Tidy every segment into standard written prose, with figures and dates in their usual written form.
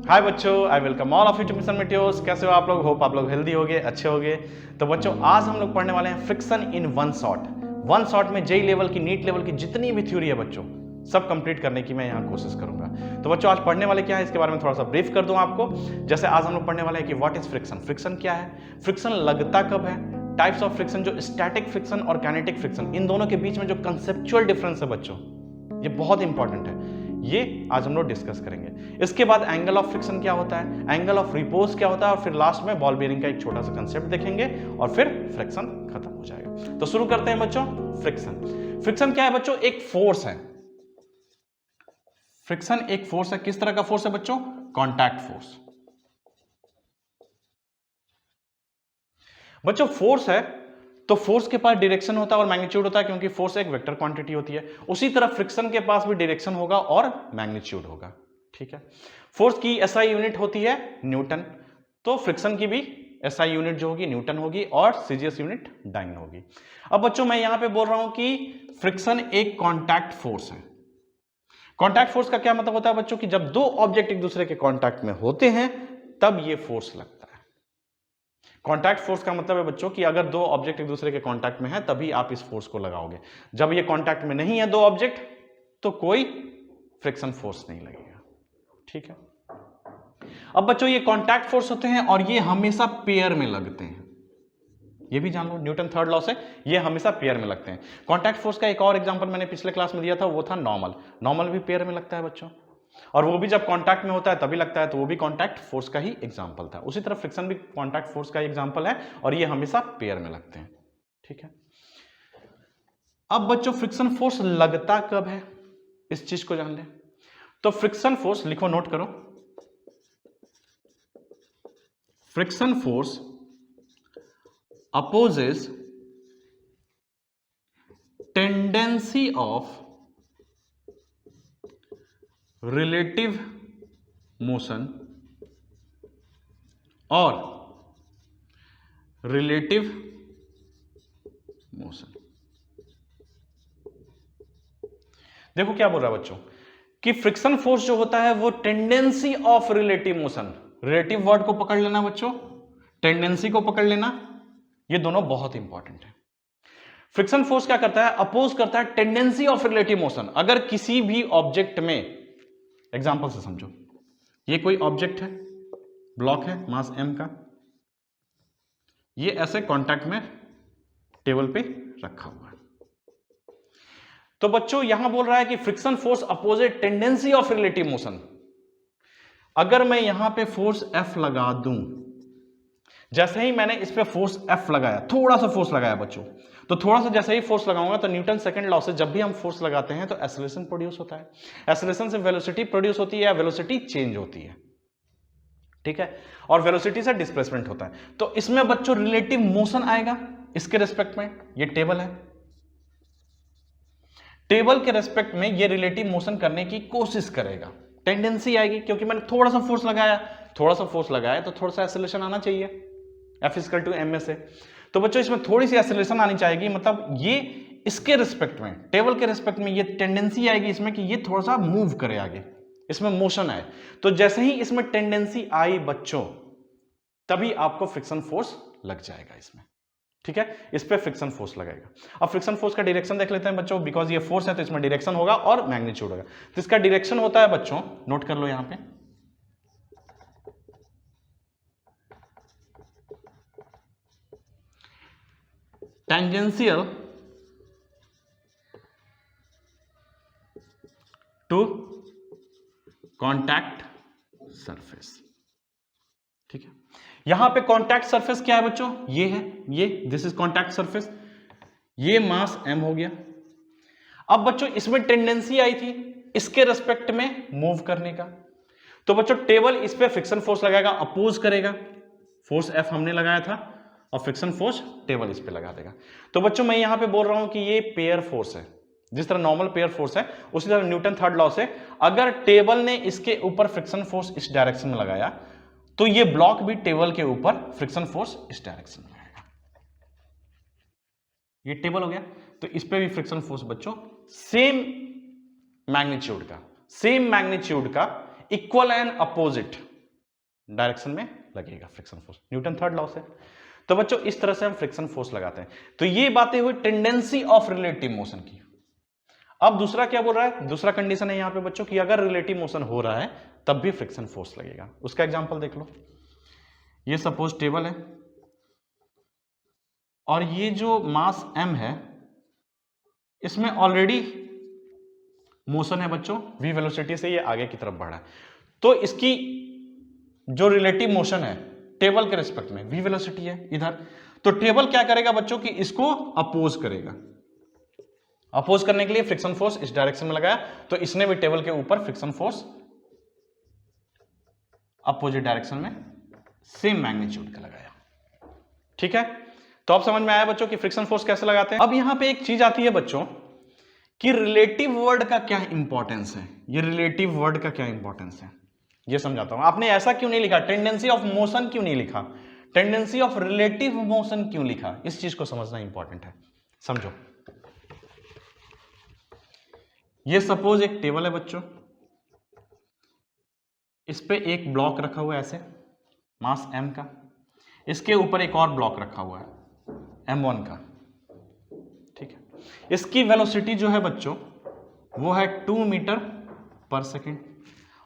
हाय बच्चों, I welcome all of you to mission मेटियोस। कैसे हो आप लोग? होप आप लोग हेल्दी होगे, अच्छे होगे। तो बच्चों आज हम लोग पढ़ने वाले हैं friction in one shot. One shot में जेई लेवल की, नीट लेवल की जितनी भी थ्योरी है बच्चों, सब कंप्लीट करने की मैं यहाँ कोशिश करूंगा। तो बच्चों आज पढ़ने वाले क्या है इसके बारे में थोड़ा सा ब्रीफ कर दूं आपको। जैसे आज हम लोग पढ़ने वाले हैं कि व्हाट इज फ्रिक्शन, फ्रिक्शन क्या है, फ्रिक्शन लगता कब है, टाइप्स ऑफ फ्रिक्शन, जो स्टैटिक फ्रिक्शन और काइनेटिक फ्रिक्शन, इन दोनों के बीच में जो कंसेप्चुअल डिफरेंस है बच्चों, ये बहुत इंपॉर्टेंट है, ये आज हम लोग डिस्कस करेंगे। इसके बाद एंगल ऑफ फ्रिक्शन क्या होता है, एंगल ऑफ रिपोज क्या होता है, और फिर लास्ट में बॉल बेयरिंग का एक छोटा सा कंसेप्ट देखेंगे और फिर फ्रिक्शन खत्म हो जाएगा। तो शुरू करते हैं बच्चों। फ्रिक्शन, फ्रिक्शन क्या है बच्चों? एक फोर्स है। फ्रिक्शन एक फोर्स है। किस तरह का फोर्स है बच्चों? Contact force. बच्चों फोर्स है तो फोर्स के पास डायरेक्शन होता है और मैग्नीट्यूड होता है, क्योंकि फोर्स एक वेक्टर क्वांटिटी होती है। उसी तरह फ्रिक्शन के पास भी डायरेक्शन होगा और मैग्नीट्यूड होगा। ठीक है। फोर्स की एसआई यूनिट होती है न्यूटन, तो फ्रिक्शन की भी एसआई यूनिट जो होगी न्यूटन होगी और सीजीएस यूनिट डायन होगी। अब बच्चों मैं यहां पे बोल रहा हूं कि फ्रिक्शन एक कॉन्टैक्ट फोर्स है। कॉन्टैक्ट फोर्स का क्या मतलब होता है बच्चों? कि जब दो ऑब्जेक्ट एक दूसरे के कॉन्टैक्ट में होते हैं तब ये फोर्स लगता है। कॉन्टैक्ट फोर्स का मतलब है बच्चों कि अगर दो ऑब्जेक्ट एक दूसरे के कॉन्टैक्ट में है तभी आप इस फोर्स को लगाओगे। जब ये कॉन्टैक्ट में नहीं है दो ऑब्जेक्ट तो कोई फ्रिक्शन फोर्स नहीं लगेगा। ठीक है। अब बच्चों ये कॉन्टैक्ट फोर्स होते हैं और ये हमेशा पेयर में लगते हैं। ये भी जान लो, न्यूटन थर्ड लॉ से ये हमेशा पेयर में लगते हैं। कॉन्टैक्ट फोर्स का एक और एग्जांपल मैंने पिछले क्लास में दिया था, वो था नॉर्मल। नॉर्मल भी पेयर में लगता है बच्चों, और वो भी जब कांटेक्ट में होता है तभी लगता है, तो वो भी कांटेक्ट फोर्स का ही एग्जांपल था। उसी तरह फ्रिक्शन भी कांटेक्ट फोर्स का ही एग्जांपल है और ये हमेशा पेयर में लगते हैं। ठीक है। अब बच्चों फ्रिक्शन फोर्स लगता कब है, इस चीज को जान ले। तो फ्रिक्शन फोर्स लिखो, नोट करो। Friction force opposes tendency of relative motion और रिलेटिव मोशन। देखो क्या बोल रहा है बच्चों कि फ्रिक्शन फोर्स जो होता है वो tendency of relative motion, relative word को पकड़ लेना बच्चों, टेंडेंसी को पकड़ लेना, ये दोनों बहुत इंपॉर्टेंट है। फ्रिक्शन फोर्स क्या करता है? अपोज करता है टेंडेंसी ऑफ रिलेटिव मोशन। अगर किसी भी ऑब्जेक्ट में, एग्जांपल से समझो, ये कोई ऑब्जेक्ट है, ब्लॉक है मास m का, ये ऐसे कांटेक्ट में टेबल पे रखा हुआ है। तो बच्चों यहां बोल रहा है कि friction force opposite tendency of relative motion. अगर मैं यहां पे फोर्स F लगा दूं, जैसे ही मैंने इस पे फोर्स F लगाया, थोड़ा सा फोर्स लगाया बच्चों, तो थोड़ा सा जैसे ही फोर्स लगाऊंगा तो न्यूटन सेकंड लॉ से जब भी हम फोर्स लगाते हैं तो एक्सेलरेशन प्रोड्यूस होता है। एक्सेलरेशन से वेलोसिटी प्रोड्यूस होती है या वेलोसिटी चेंज होती है। ठीक है। और वेलोसिटी से डिस्प्लेसमेंट होता है। तो इसमें बच्चों रिलेटिव मोशन आएगा इसके रेस्पेक्ट में। ये टेबल है, टेबल के रेस्पेक्ट में ये रिलेटिव मोशन करने की कोशिश करेगा। टेंडेंसी आएगी क्योंकि मैंने थोड़ा सा फोर्स लगाया, थोड़ा सा फोर्स लगाया तो थोड़ा सा एक्सेलरेशन आना चाहिए, F = ma से। तो बच्चों इसमें थोड़ी सी एक्सेलरेशन आनी चाहिए, मतलब ये इसके रिस्पेक्ट में, टेबल के रिस्पेक्ट में ये टेंडेंसी आएगी इसमें कि ये थोड़ा सा मूव करे आगे, इसमें मोशन आए। तो जैसे ही इसमें टेंडेंसी आई बच्चों, तभी आपको फ्रिक्शन फोर्स लग जाएगा इसमें। ठीक है। इस पे फ्रिक्शन फोर्स लगेगा। अब फ्रिक्शन फोर्स का डायरेक्शन देख लेते हैं बच्चों। बिकॉज ये फोर्स है तो इसमें डायरेक्शन होगा और मैग्नीट्यूड होगा। तो इसका डायरेक्शन होता है बच्चों, नोट कर लो यहां पे, टेंजेंशियल टू कॉन्टैक्ट सरफेस। ठीक है। यहां पे कॉन्टैक्ट सरफेस क्या है बच्चों? ये है, ये दिस इज कॉन्टैक्ट सरफेस, ये मास m हो गया। अब बच्चों इसमें टेंडेंसी आई थी इसके रेस्पेक्ट में मूव करने का, तो बच्चों टेबल इस पे फ्रिक्शन फोर्स लगाएगा, अपोज करेगा। फोर्स F हमने लगाया था और फ्रिक्शन फोर्स टेबल इस पे लगा देगा। तो बच्चों मैं यहां पे बोल रहा हूं कि ये पेयर फोर्स है। जिस तरह नॉर्मल पेयर फोर्स है उसी तरह न्यूटन थर्ड लॉ से अगर टेबल ने इसके ऊपर फ्रिक्शन फोर्स इस डायरेक्शन में लगाया तो ये ब्लॉक भी टेबल के ऊपर फ्रिक्शन फोर्स इस डायरेक्शन में लगाएगा। ये टेबल हो गया, तो इस पे भी फ्रिक्शन फोर्स बच्चों सेम मैग्नीट्यूड का इक्वल एंड अपोजिट डायरेक्शन में लगेगा friction force, Newton third law से। तो बच्चों इस तरह से हम फ्रिक्शन फोर्स लगाते हैं। तो ये बातें हुई टेंडेंसी ऑफ रिलेटिव मोशन की। अब दूसरा क्या बोल रहा है, दूसरा कंडीशन है यहां पे बच्चों कि अगर रिलेटिव मोशन हो रहा है तब भी फ्रिक्शन फोर्स लगेगा। उसका एग्जांपल देख लो, ये सपोज टेबल है और ये जो मास m है इसमें ऑलरेडी मोशन है बच्चों, v वेलोसिटी से ये आगे की तरफ बढ़ा है, तो इसकी जो रिलेटिव मोशन है टेबल के रिस्पेक्ट में v वेलोसिटी है इधर, तो टेबल क्या करेगा बच्चों कि इसको अपोज करेगा। अपोज करने के लिए फ्रिक्शन फोर्स इस डायरेक्शन में लगाया, तो इसने भी टेबल के ऊपर फ्रिक्शन फोर्स अपोजिट डायरेक्शन में सेम मैग्नीट्यूड का लगाया। ठीक है, तो अब समझ में आया बच्चों कि फ्रिक्शन फोर्स कैसे लगाते हैं। अब यहां पे एक चीज आती है बच्चों कि रिलेटिव वर्ड का क्या इंपॉर्टेंस है, ये रिलेटिव वर्ड का क्या इंपॉर्टेंस है ये समझाता हूं। आपने ऐसा क्यों नहीं लिखा, टेंडेंसी ऑफ मोशन क्यों नहीं लिखा, टेंडेंसी ऑफ रिलेटिव मोशन क्यों लिखा, इस चीज को समझना इंपॉर्टेंट है। समझो, ये सपोज एक टेबल है बच्चों, इस पे एक ब्लॉक रखा हुआ है ऐसे मास m का, इसके ऊपर एक और ब्लॉक रखा हुआ है m1 का। ठीक है, इसकी वेलोसिटी जो है बच्चों वो है 2 मीटर पर सेकेंड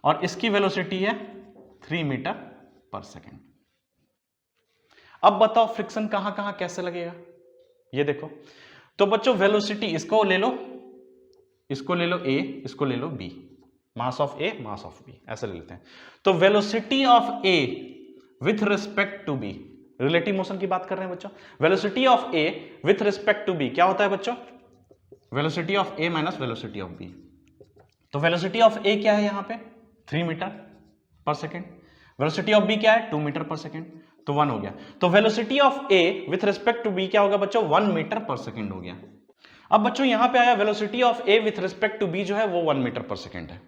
और इसकी वेलोसिटी है 3 मीटर पर सेकेंड। अब बताओ फ्रिक्शन कहां कहां कैसे लगेगा, ये देखो। तो बच्चों वेलोसिटी इसको ले लो, इसको ले लो a, इसको ले लो b, mass of a mass of b, ऐसे ले लेते हैं। तो velocity of a with respect to b, relative motion की बात कर रहे हैं बच्चों, velocity of a with respect to b क्या होता है बच्चों, velocity of a minus velocity of b। तो वेलोसिटी ऑफ a क्या है यहां पे 3 metre per second, velocity of b क्या है 2 मीटर पर सेकेंड, तो 1 हो गया। तो velocity of a with respect to b क्या होगा बच्चों 1 मीटर पर सेकेंड हो गया। अब बच्चों यहां पे आया velocity of a with respect to b जो है वो 1 मीटर पर सेकेंड है।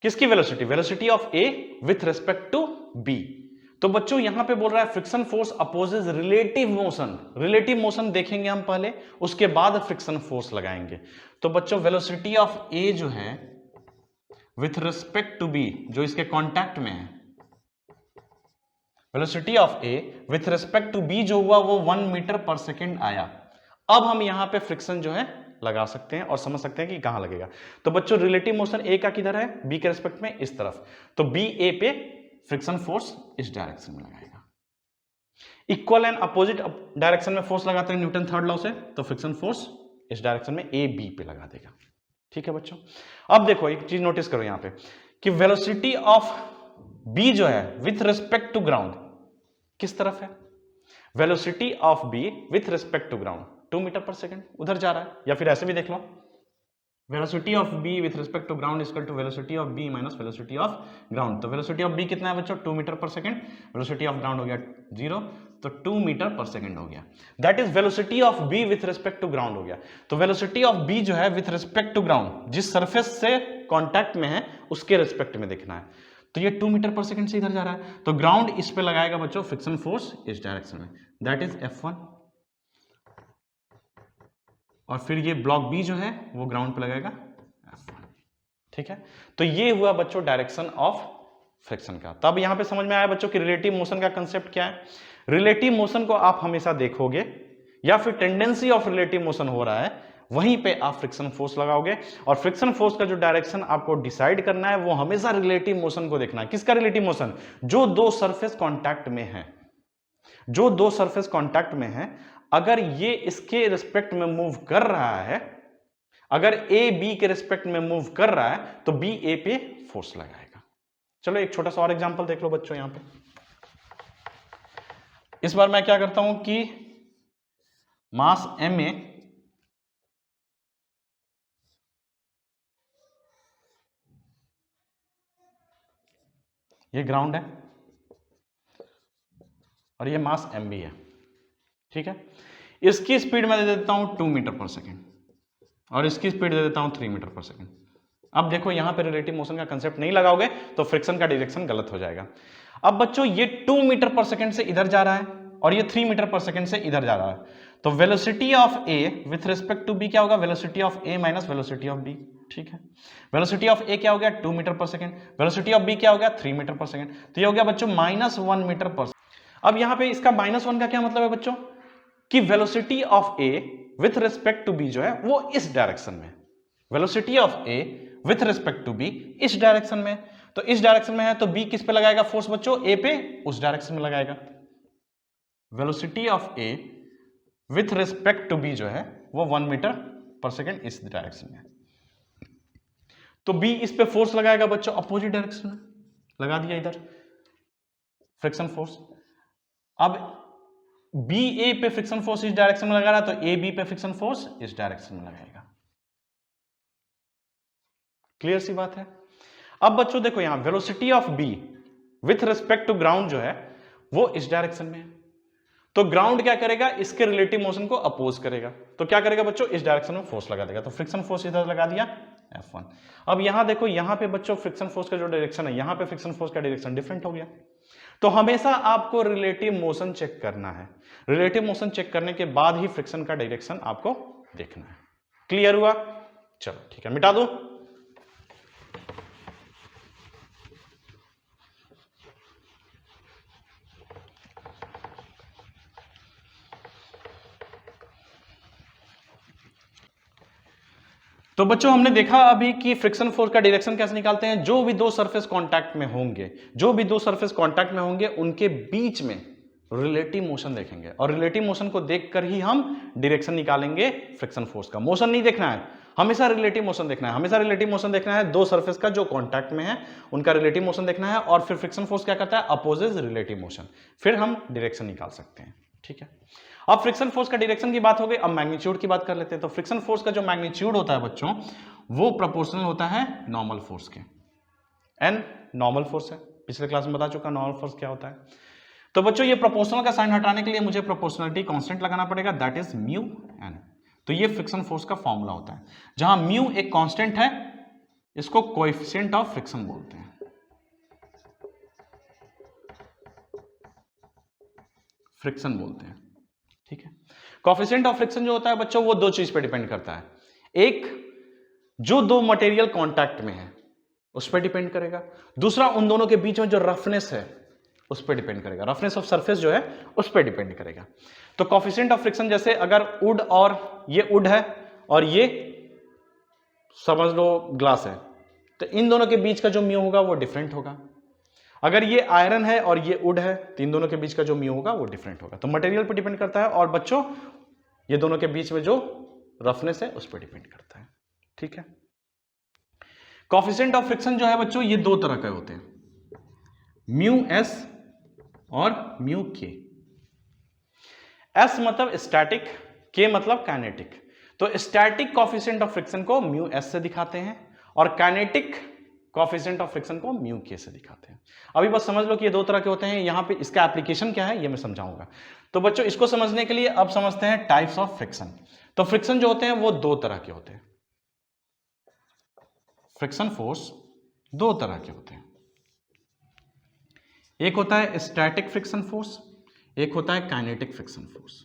किसकी velocity, velocity of a with respect to b। तो बच्चों यहां पे बोल रहा है friction force opposes relative motion, relative motion देखेंगे हम पहले, उसके बाद फ्रिक्शन फोर्स लगाएंगे। तो बच्चों वेलोसिटी ऑफ a जो है विथ रिस्पेक्ट टू b जो इसके कांटेक्ट में है, velocity of a with respect to b जो हुआ वो 1 मीटर पर सेकेंड आया। अब हम यहां पे फ्रिक्शन जो है लगा सकते हैं और समझ सकते हैं कि कहां लगेगा। तो बच्चों रिलेटिव मोशन a का किधर है, b के रिस्पेक्ट में इस तरफ, तो b a पे फ्रिक्शन फोर्स इस डायरेक्शन में लगाएगा। इक्वल एंड अपोजिट डायरेक्शन में फोर्स लगाते हैं न्यूटन थर्ड लॉ से, तो फ्रिक्शन फोर्स इस डायरेक्शन में a b पे लगा देगा। ठीक है बच्चों, अब देखो एक चीज नोटिस करो यहां पे कि वेलोसिटी ऑफ b जो है विथ रिस्पेक्ट टू ग्राउंड किस तरफ है, velocity of b with respect to ground 2 metre per second उधर जा रहा है, या फिर ऐसे भी देख लो velocity of b with respect to ground equal to velocity of b minus velocity of ground. तो वेलोसिटी ऑफ b कितना है बच्चों 2 metre per second, velocity of ground हो गया 0, तो 2 मीटर पर सेकेंड हो गया। That is velocity of b with respect to ground हो गया। तो वेलोसिटी ऑफ b जो है विथ रिस्पेक्ट टू ग्राउंड जिस सरफेस से कॉन्टैक्ट में है उसके रिस्पेक्ट में देखना है, तो ये 2 मीटर पर सेकेंड से इधर जा रहा है, तो ग्राउंड इस पे लगाएगा बच्चों फ्रिक्शन फोर्स इस डायरेक्शन में, दैट इज F1। और फिर ये ब्लॉक बी जो है वो ग्राउंड पे लगाएगा F1। ठीक है, तो ये हुआ बच्चों डायरेक्शन ऑफ फ्रिक्शन का। तब यहां पे समझ में आया बच्चों कि रिलेटिव मोशन का कंसेप्ट क्या है। रिलेटिव मोशन को आप हमेशा देखोगे या फिर टेंडेंसी ऑफ रिलेटिव मोशन हो रहा है वहीं पे आप फ्रिक्शन फोर्स लगाओगे, और फ्रिक्शन फोर्स का जो डायरेक्शन आपको डिसाइड करना है वो हमेशा रिलेटिव मोशन को देखना है। किसका रिलेटिव मोशन, जो दो सरफेस कॉन्टैक्ट में है, जो दो सरफेस कॉन्टैक्ट में है, अगर ये इसके रिस्पेक्ट में मूव कर रहा है, अगर ए बी के रिस्पेक्ट में मूव कर रहा है तो बी ए पे फोर्स लगाएगा। चलो एक छोटा सा और एग्जांपल देख लो बच्चों यहां पे। इस बार मैं क्या करता हूं कि मास m ए ये ग्राउंड है और ये मास m भी है। ठीक है, इसकी स्पीड मैं दे देता हूं 2 मीटर पर सेकेंड और इसकी स्पीड दे देता हूं 3 मीटर पर सेकेंड। अब देखो यहां पे रिलेटिव मोशन का कंसेप्ट नहीं लगाओगे तो फ्रिक्शन का डायरेक्शन गलत हो जाएगा। अब बच्चों ये 2 मीटर पर सेकेंड से इधर जा रहा है और ये 3 मीटर पर सेकेंड से इधर जा रहा है, तो velocity of a with respect to b क्या होगा, velocity of a minus velocity of b. ठीक है। वेलोसिटी ऑफ ए क्या हो गया 2 metre per second, velocity of B क्या हो गया 3 मीटर पर सेकेंड, तो ये हो गया बच्चों -1 मीटर पर सेकेंड। अब यहां पे इसका -1 का क्या मतलब है बच्चों कि velocity of a with respect to b जो है वो इस डायरेक्शन में, velocity of a with respect to b इस डायरेक्शन में, तो इस डायरेक्शन में है तो बी किस पे लगाएगा फोर्स बच्चों, ए पे, उस डायरेक्शन में लगाएगा। Velocity of a with respect to b जो है वो 1 मीटर पर सेकेंड इस डायरेक्शन में, तो बी इस पे फोर्स लगाएगा बच्चों अपोजिट डायरेक्शन में, लगा दिया इधर फ्रिक्शन फोर्स। अब बी ए पे फ्रिक्शन फोर्स इस डायरेक्शन में लगा रहा है तो ए बी पे फ्रिक्शन फोर्स इस डायरेक्शन में लगाएगा। क्लियर सी बात है। अब बच्चों देखो यहां velocity of b with respect to ground जो है वो इस डायरेक्शन में है, तो ग्राउंड क्या करेगा, इसके रिलेटिव मोशन को अपोज करेगा, तो क्या करेगा बच्चों इस डायरेक्शन में फोर्स लगा देगा, तो फ्रिक्शन फोर्स इधर लगा दिया F1। अब यहां देखो यहां पे बच्चों फ्रिक्शन फोर्स का जो डायरेक्शन है यहां पे फ्रिक्शन फोर्स का डायरेक्शन डिफरेंट हो गया, तो हमेशा आपको रिलेटिव मोशन चेक करना है, रिलेटिव मोशन चेक करने के बाद ही फ्रिक्शन का डायरेक्शन आपको देखना है। क्लियर हुआ, चलो ठीक है मिटा दो। तो बच्चों हमने देखा अभी कि फ्रिक्शन फोर्स का डायरेक्शन कैसे निकालते हैं, जो भी दो सरफेस कांटेक्ट में होंगे, जो भी दो सरफेस कांटेक्ट में होंगे उनके बीच में रिलेटिव मोशन देखेंगे और रिलेटिव मोशन को देखकर ही हम डायरेक्शन निकालेंगे फ्रिक्शन फोर्स का। मोशन नहीं देखना है, हमेशा रिलेटिव मोशन देखना है, हमेशा रिलेटिव मोशन देखना है, दो सरफेस का जो कांटेक्ट में है उनका रिलेटिव मोशन देखना है और फिर फ्रिक्शन फोर्स क्या करता है अपोजेस रिलेटिव मोशन, फिर हम डायरेक्शन निकाल सकते हैं। ठीक है, अब फ्रिक्शन फोर्स का डायरेक्शन की बात हो गई, अब मैग्नीट्यूड की बात कर लेते हैं। तो फ्रिक्शन फोर्स का जो मैग्नीट्यूड होता है बच्चों वो प्रोपोर्शनल होता है नॉर्मल फोर्स के, एन नॉर्मल फोर्स है, पिछले क्लास में बता चुका नॉर्मल फोर्स क्या होता है। तो बच्चों ये प्रोपोर्शनल का साइन हटाने के लिए मुझे प्रोपोर्शनलिटी कांस्टेंट लगाना पड़ेगा, दैट इज म्यू एन। तो ये फ्रिक्शन फोर्स का फॉर्मूला होता है, जहां म्यू एक कांस्टेंट है, इसको कोएफिशिएंट ऑफ फ्रिक्शन बोलते हैं, फ्रिक्शन बोलते हैं। ठीक है, कोएफिशिएंट ऑफ फ्रिक्शन जो होता है बच्चों वो दो चीज पे डिपेंड करता है, एक जो दो मटेरियल कांटेक्ट में है उस पर डिपेंड करेगा, दूसरा उन दोनों के बीच में जो रफनेस है उस पर डिपेंड करेगा, रफनेस ऑफ सरफेस जो है उस पर डिपेंड करेगा। तो कोएफिशिएंट ऑफ फ्रिक्शन जैसे अगर वुड और ये वुड है और ये समझ लो ग्लास है, तो इन दोनों के बीच का जो म्यू होगा वो डिफरेंट होगा। अगर ये आयरन है और ये वुड है तो इन दोनों के बीच का जो म्यू होगा वो डिफरेंट होगा। तो मटेरियल पर डिपेंड करता है और बच्चों ये दोनों के बीच में जो रफनेस है उस पर डिपेंड करता है। ठीक है, कोएफिशिएंट ऑफ फ्रिक्शन जो है बच्चों ये दो तरह के होते हैं, म्यू एस और म्यू के। एस मतलब स्टैटिक, के मतलब काइनेटिक। तो स्टैटिक कोएफिशिएंट ऑफ फ्रिक्शन को म्यू एस से दिखाते हैं और काइनेटिक कोएफिशिएंट ऑफ फ्रिक्शन को म्यू के से दिखाते हैं। अभी बस समझ लो कि ये दो तरह के होते हैं, यहां पे इसका एप्लीकेशन क्या है ये मैं समझाऊंगा। तो बच्चों इसको समझने के लिए अब समझते हैं टाइप्स ऑफ फ्रिक्शन। तो फ्रिक्शन जो होते हैं वो दो तरह के होते हैं, फ्रिक्शन फोर्स दो तरह के होते हैं, एक होता है स्टैटिक फ्रिक्शन फोर्स, एक होता है kinetic friction force.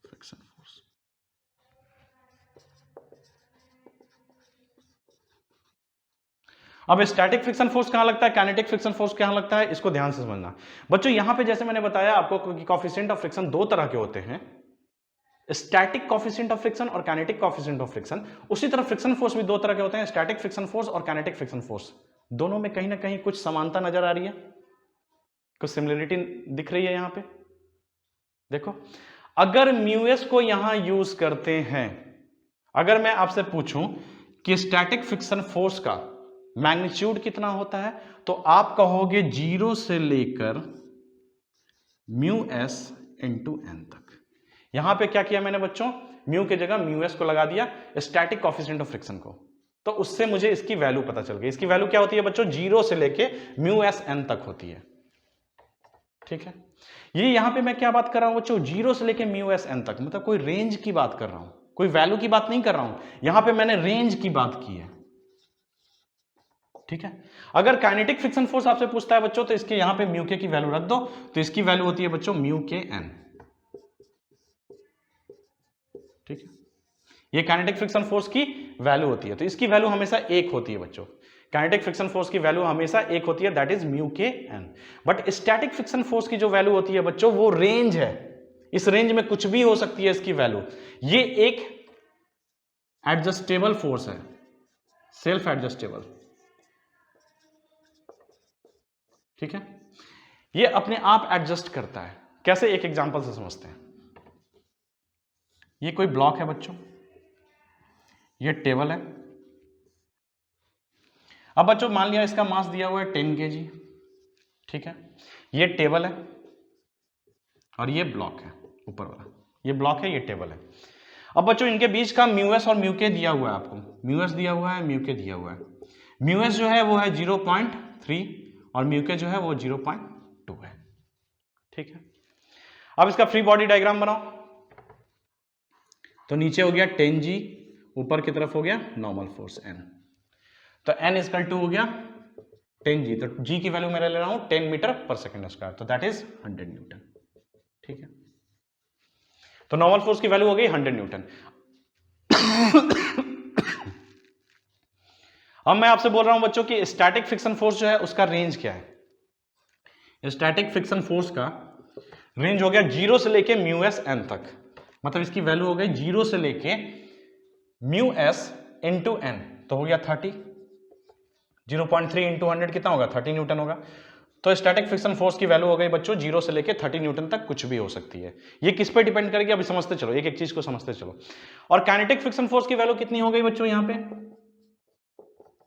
Friction force अब स्टैटिक फ्रिक्शन फोर्स कहां लगता है, काइनेटिक फ्रिक्शन फोर्स कहां लगता है, इसको ध्यान से समझना। बच्चों यहां पे जैसे मैंने बताया आपको कि कोएफिशिएंट ऑफ फ्रिक्शन दो तरह के होते हैं, स्टैटिक कोएफिशिएंट ऑफ फ्रिक्शन और काइनेटिक कोएफिशिएंट ऑफ फ्रिक्शन। उसी तरह फ्रिक्शन फोर्स भी दो तरह के होते हैं, स्टैटिक फ्रिक्शन फोर्स और काइनेटिक फ्रिक्शन फोर्स। दोनों में कहीं ना कहीं कुछ समानता नजर आ रही है, कुछ सिमिलरिटी दिख रही है यहां पे। देखो अगर म्यूएस को यहां यूज करते हैं, अगर मैं आपसे पूछूं कि स्टैटिक फ्रिक्शन फोर्स का मैग्नीट्यूड कितना होता है, तो आप कहोगे 0 से लेकर म्यू एस इंटू एन तक। यहां पे क्या किया मैंने बच्चों, म्यू की जगह म्यू एस को लगा दिया स्टैटिक कोएफिशिएंट ऑफ फ्रिक्शन को, तो उससे मुझे इसकी वैल्यू पता चल गई। इसकी वैल्यू क्या होती है बच्चों, 0 से लेके म्यू एस एन तक होती है। ठीक है, ये यहां पे मैं क्या बात कर रहा हूं बच्चों, 0 से लेके म्यू एस एन तक, मतलब कोई रेंज की बात कर रहा हूं, कोई वैल्यू की बात नहीं कर रहा हूं, यहां पे मैंने रेंज की बात की है। ठीक है, अगर काइनेटिक फ्रिक्शन फोर्स आपसे पूछता है बच्चों तो इसके यहां पे म्यू के की वैल्यू रख दो, तो इसकी वैल्यू होती है बच्चों म्यू के एन। ठीक है, ये काइनेटिक फ्रिक्शन फोर्स की वैल्यू होती है। तो इसकी वैल्यू हमेशा 1 होती है बच्चों। काइनेटिक फ्रिक्शन फोर्स की वैल्यू हमेशा 1 होती है, that is mu k n. But static friction force की जो वैल्यू होती है बच्चों, वो रेंज है, इस रेंज में कुछ भी हो सकती है इसकी वैल्यू। ये एक एडजस्टेबल फोर्स है, सेल्फ एडजस्टेबल, ठीक है, ये अपने आप एडजस्ट करता है। कैसे, एक एग्जांपल से समझते हैं। ये कोई ब्लॉक है बच्चों, ये टेबल है। अब बच्चों मान लिया इसका मास दिया हुआ है 10 kg, ठीक है, ये टेबल है और ये ब्लॉक है ऊपर वाला, ये ब्लॉक है, ये टेबल है। अब बच्चों इनके बीच का म्यूएस और म्यूके दिया हुआ है आपको, म्यूएस दिया हुआ है, म्यूके दिया हुआ है। म्यूएस जो है वो है 0.3 और म्यूके जो है वो 0.2 है, ठीक है। अब इसका फ्री बॉडी डायग्राम बनाओ। तो नीचे हो गया 10G, ऊपर की तरफ हो गया नॉर्मल फोर्स N। तो N इक्वल टू हो गया 10G, तो G की वैल्यू मैं ले रहा हूं 10 मीटर पर सेकेंड स्क्वायर, तो दैट इज 100 न्यूटन, ठीक है। तो नॉर्मल फोर्स की वैल्यू हो गई 100 न्यूटन। अब मैं आपसे बोल रहा हूं बच्चों कि स्टैटिक फ्रिक्शन फोर्स जो है उसका रेंज क्या है। स्टैटिक फ्रिक्शन फोर्स का रेंज हो गया 0 से लेके म्यू एस एन तक, मतलब इसकी वैल्यू हो गई 0 से लेके म्यू एस इंटू एन, तो हो गया 30। 0.3 इंटू 100 कितना होगा, 30 न्यूटन होगा। तो स्टैटिक फ्रिक्शन फोर्स की वैल्यू हो गई बच्चों 0 से लेके 30 न्यूटन तक, कुछ भी हो सकती है। ये किस पे डिपेंड करेगी अभी समझते चलो, एक एक चीज को समझते चलो। और काइनेटिक फ्रिक्शन फोर्स की वैल्यू कितनी हो गई बच्चों, यहां पे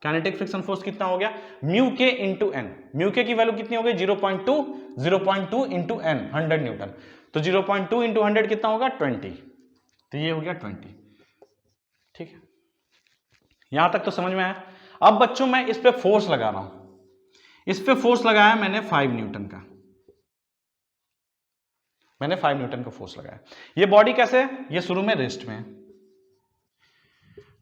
काइनेटिक फ्रिक्शन फोर्स कितना हो गया, म्यू के इंटू एन। म्यू के की वैल्यू कितनी हो गई 0.2 इंटू एन, 100 न्यूटन। तो 0.2 इंटू 100 कितना होगा 20, तो ये हो गया 20, ठीक है। यहां तक तो समझ में आया। अब बच्चों मैं इस पे फोर्स लगा रहा हूं, इस पे फोर्स लगाया मैंने 5 न्यूटन का, मैंने 5 न्यूटन का फोर्स लगाया। ये बॉडी कैसे है, ये शुरू में रेस्ट में है।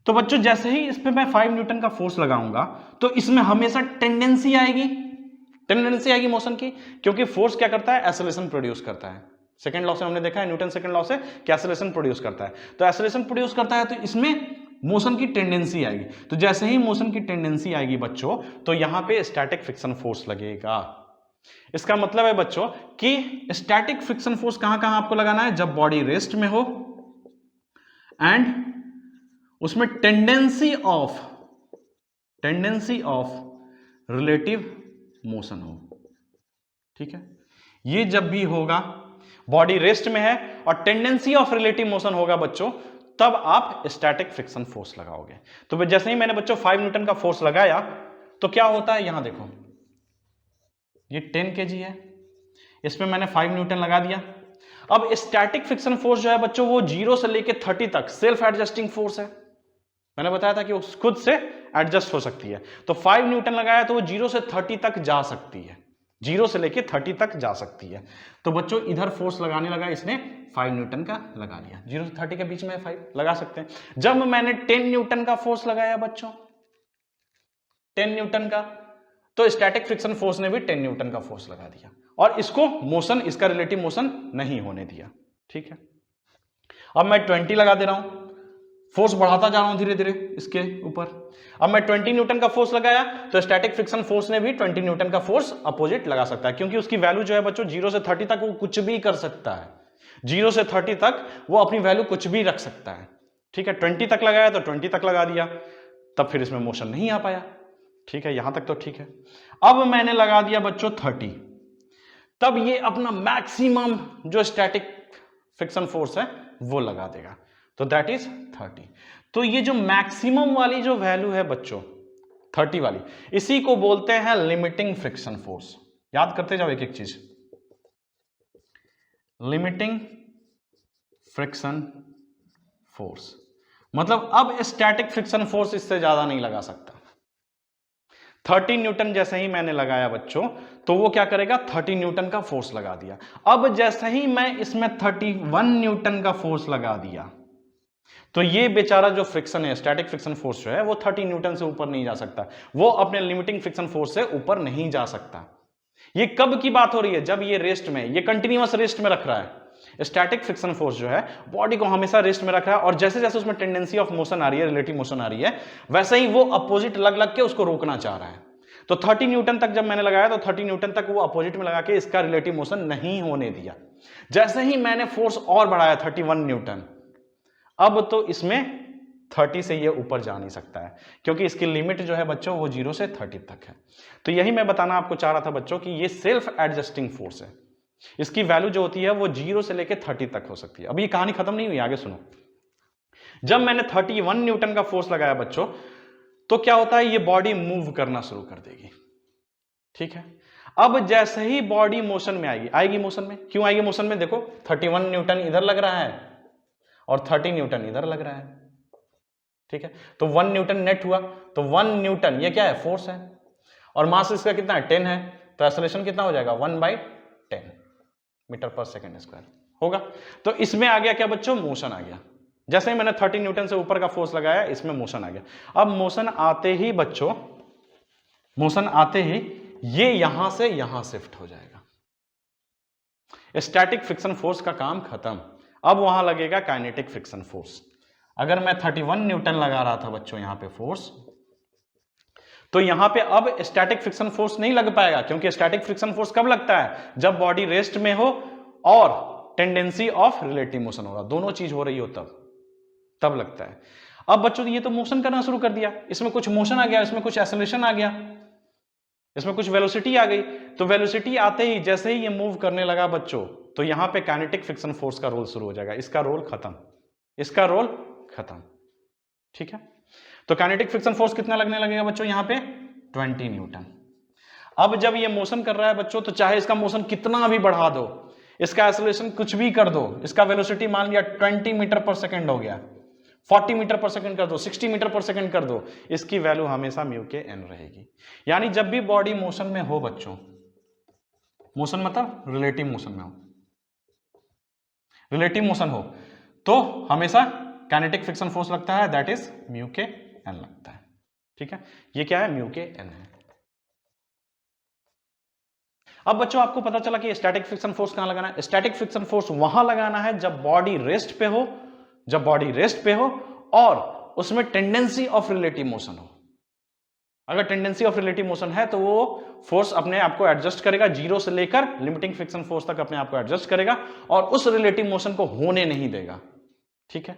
तो बच्चों जैसे ही इस पे मैं 5 न्यूटन का फोर्स लगाऊंगा तो इसमें हमेशा टेंडेंसी आएगी मोशन की, क्योंकि फोर्स क्या करता है, एक्सेलरेशन प्रोड्यूस करता है। सेकंड लॉ से हमने देखा है, न्यूटन सेकंड लॉ से, कि एक्सेलरेशन प्रोड्यूस करता है। तो एक्सेलरेशन प्रोड्यूस करता है तो इसमें मोशन की टेंडेंसी आएगी। तो जैसे ही मोशन की टेंडेंसी आएगी बच्चों, तो यहां पे स्टैटिक फ्रिक्शन फोर्स लगेगा। इसका मतलब है बच्चों कि स्टैटिक फ्रिक्शन फोर्स कहां कहां आपको लगाना है, जब बॉडी रेस्ट में हो एंड उसमें टेंडेंसी ऑफ रिलेटिव मोशन हो, ठीक है। ये जब भी होगा, बॉडी रेस्ट में है और टेंडेंसी ऑफ रिलेटिव मोशन होगा बच्चों, तब आप स्टैटिक फ्रिक्शन फोर्स लगाओगे। तो जैसे ही मैंने बच्चों 5 न्यूटन का फोर्स लगाया तो क्या होता है, यहां देखो ये 10 kg है, इसमें मैंने 5 न्यूटन लगा दिया। अब स्टैटिक फ्रिक्शन फोर्स जो है बच्चों वो 0 से लेके 30 तक सेल्फ एडजस्टिंग फोर्स है। मैंने बताया था कि वो खुद से एडजस्ट हो सकती है। तो 5 न्यूटन लगाया तो वो 0 से 30 तक जा सकती है, 0 से लेके 30 तक जा सकती है। तो बच्चों इधर फोर्स लगाने लगा इसने, 5 न्यूटन का लगा लिया, 0 से 30 के बीच में 5 लगा सकते हैं। जब मैंने 10 न्यूटन का फोर्स लगाया बच्चों, 10 न्यूटन का, तो स्टैटिक फ्रिक्शन फोर्स ने भी 10 न्यूटन का फोर्स लगा दिया और इसको मोशन, इसका रिलेटिव मोशन नहीं होने दिया, ठीक है। अब मैं 20 लगा दे रहा हूं, फोर्स बढ़ाता जा रहा हूं धीरे धीरे इसके ऊपर। अब मैं 20 न्यूटन का फोर्स लगाया तो स्टैटिक फ्रिक्शन फोर्स ने भी 20 न्यूटन का फोर्स अपोजिट लगा सकता है, क्योंकि उसकी वैल्यू जो है बच्चों 0 से 30 तक वो कुछ भी कर सकता है। 0 से 30 तक वो अपनी वैल्यू कुछ भी रख सकता है, ठीक है। 20 तक लगाया तो 20 तक लगा दिया, तब फिर इसमें मोशन नहीं आ पाया, ठीक है। यहां तक तो ठीक है। अब मैंने लगा दिया बच्चों 30, तब ये अपना मैक्सिमम जो स्टैटिक फ्रिक्शन फोर्स है वो लगा देगा, तो दैट इज 30। तो ये जो मैक्सिमम वाली जो वैल्यू है बच्चों 30 वाली, इसी को बोलते हैं लिमिटिंग फ्रिक्शन फोर्स। याद करते जाओ एक एक चीज, लिमिटिंग फ्रिक्शन फोर्स मतलब अब स्टैटिक फ्रिक्शन फोर्स इससे ज्यादा नहीं लगा सकता। 30 न्यूटन जैसे ही मैंने लगाया बच्चों, तो वो क्या करेगा, 30 न्यूटन का फोर्स लगा दिया। अब जैसे ही मैं इसमें 31 न्यूटन का फोर्स लगा दिया, तो ये बेचारा जो फ्रिक्शन है, स्टैटिक फ्रिक्शन फोर्स जो है वो 30 न्यूटन से ऊपर नहीं जा सकता, वो अपने लिमिटिंग फ्रिक्शन फोर्स से ऊपर नहीं जा सकता। ये कब की बात हो रही है, जब ये रेस्ट में, ये कंटिन्यूअस रेस्ट में रख रहा है। स्टैटिक फ्रिक्शन फोर्स जो है बॉडी को हमेशा रेस्ट में रख रहा है, और जैसे जैसे उसमें टेंडेंसी ऑफ मोशन आ रही है, रिलेटिव मोशन आ रही है, वैसे ही वो अपोजिट लग लग के उसको रोकना चाह रहा है। तो 30 न्यूटन तक जब मैंने लगाया तो 30 न्यूटन तक वो अपोजिट में लगा के इसका रिलेटिव मोशन नहीं होने दिया। जैसे ही मैंने फोर्स और बढ़ाया 31 न्यूटन, अब तो इसमें 30 से ये ऊपर जा नहीं सकता है, क्योंकि इसकी लिमिट जो है बच्चों वो 0 से 30 तक है। तो यही मैं बताना आपको चाह रहा था बच्चों कि ये सेल्फ एडजस्टिंग फोर्स है। इसकी वैल्यू जो होती है वो 0 से लेकर 30 तक हो सकती है। अभी ये कहानी खत्म नहीं हुई, आगे सुनो। जब मैंने 31 न्यूटन का फोर्स लगाया बच्चों, तो क्या होता है, ये बॉडी मूव करना शुरू कर देगी। ठीक है, अब जैसे ही बॉडी मोशन में आएगी मोशन में। क्यों आएगी मोशन में? देखो 31 न्यूटन इधर लग रहा है और 30 न्यूटन इधर लग रहा है। ठीक है, तो 1 न्यूटन नेट हुआ, तो 1 न्यूटन ये क्या है, फोर्स है, और मास इसका कितना है, 10 है, तो एक्सेलरेशन कितना हो जाएगा, 1/10 मीटर पर सेकेंड स्क्वायर होगा। तो इसमें आ गया क्या बच्चों, मोशन आ गया। जैसे ही मैंने 30 न्यूटन से ऊपर का फोर्स लगाया, इसमें मोशन आ गया। अब मोशन आते ही बच्चों, मोशन आते ही ये यहां से यहां शिफ्ट हो जाएगा। स्टैटिक फ्रिक्शन फोर्स का काम खत्म। अब वहां लगेगा काइनेटिक फ्रिक्शन फोर्स। अगर मैं 31 न्यूटन लगा रहा था बच्चों यहां पे फोर्स, तो यहां पे अब स्टैटिक फ्रिक्शन फोर्स नहीं लग पाएगा, क्योंकि स्टैटिक फ्रिक्शन फोर्स कब लगता है, जब बॉडी रेस्ट में हो और टेंडेंसी ऑफ रिलेटिव मोशन होगा, दोनों चीज हो रही हो तब लगता है। अब बच्चों ये तो मोशन करना शुरू कर दिया, इसमें कुछ मोशन आ गया, इसमें कुछ एक्सेलरेशन आ गया, इसमें कुछ वेलोसिटी आ गई। तो वेलोसिटी आते ही जैसे ही ये मूव करने लगा बच्चों, तो यहां पे काइनेटिक फ्रिक्शन फोर्स का रोल शुरू हो जाएगा। इसका रोल खत्म, इसका रोल खत्म। ठीक है, तो काइनेटिक फ्रिक्शन फोर्स कितना लगने लगेगा बच्चों, यहां पे 20 न्यूटन। अब जब ये मोशन कर रहा है बच्चों, तो चाहे इसका मोशन कितना भी बढ़ा दो, इसका एक्सेलरेशन कुछ भी कर दो, इसका वेलोसिटी मान लिया 20 मीटर पर सेकेंड हो गया, 40 मीटर पर सेकेंड कर दो, 60 मीटर पर सेकेंड कर दो, इसकी वैल्यू हमेशा म्यू के एन रहेगी। यानी जब भी बॉडी मोशन में हो बच्चों, मोशन मतलब रिलेटिव मोशन में हो, रिलेटिव मोशन हो, तो हमेशा काइनेटिक फ्रिक्शन फोर्स लगता है, that is mu k N लगता है। ठीक है, ये क्या है, म्यू के एन है। अब बच्चों आपको पता चला कि स्टैटिक फ्रिक्शन फोर्स कहां लगाना है। स्टैटिक फ्रिक्शन फोर्स वहां लगाना है जब बॉडी रेस्ट पे हो, जब बॉडी रेस्ट पे हो और उसमें टेंडेंसी ऑफ रिलेटिव मोशन हो। अगर टेंडेंसी ऑफ रिलेटिव मोशन है तो वो फोर्स अपने आप को एडजस्ट करेगा, 0 से लेकर लिमिटिंग फ्रिक्शन फोर्स तक अपने आप को एडजस्ट करेगा और उस रिलेटिव मोशन को होने नहीं देगा। ठीक है,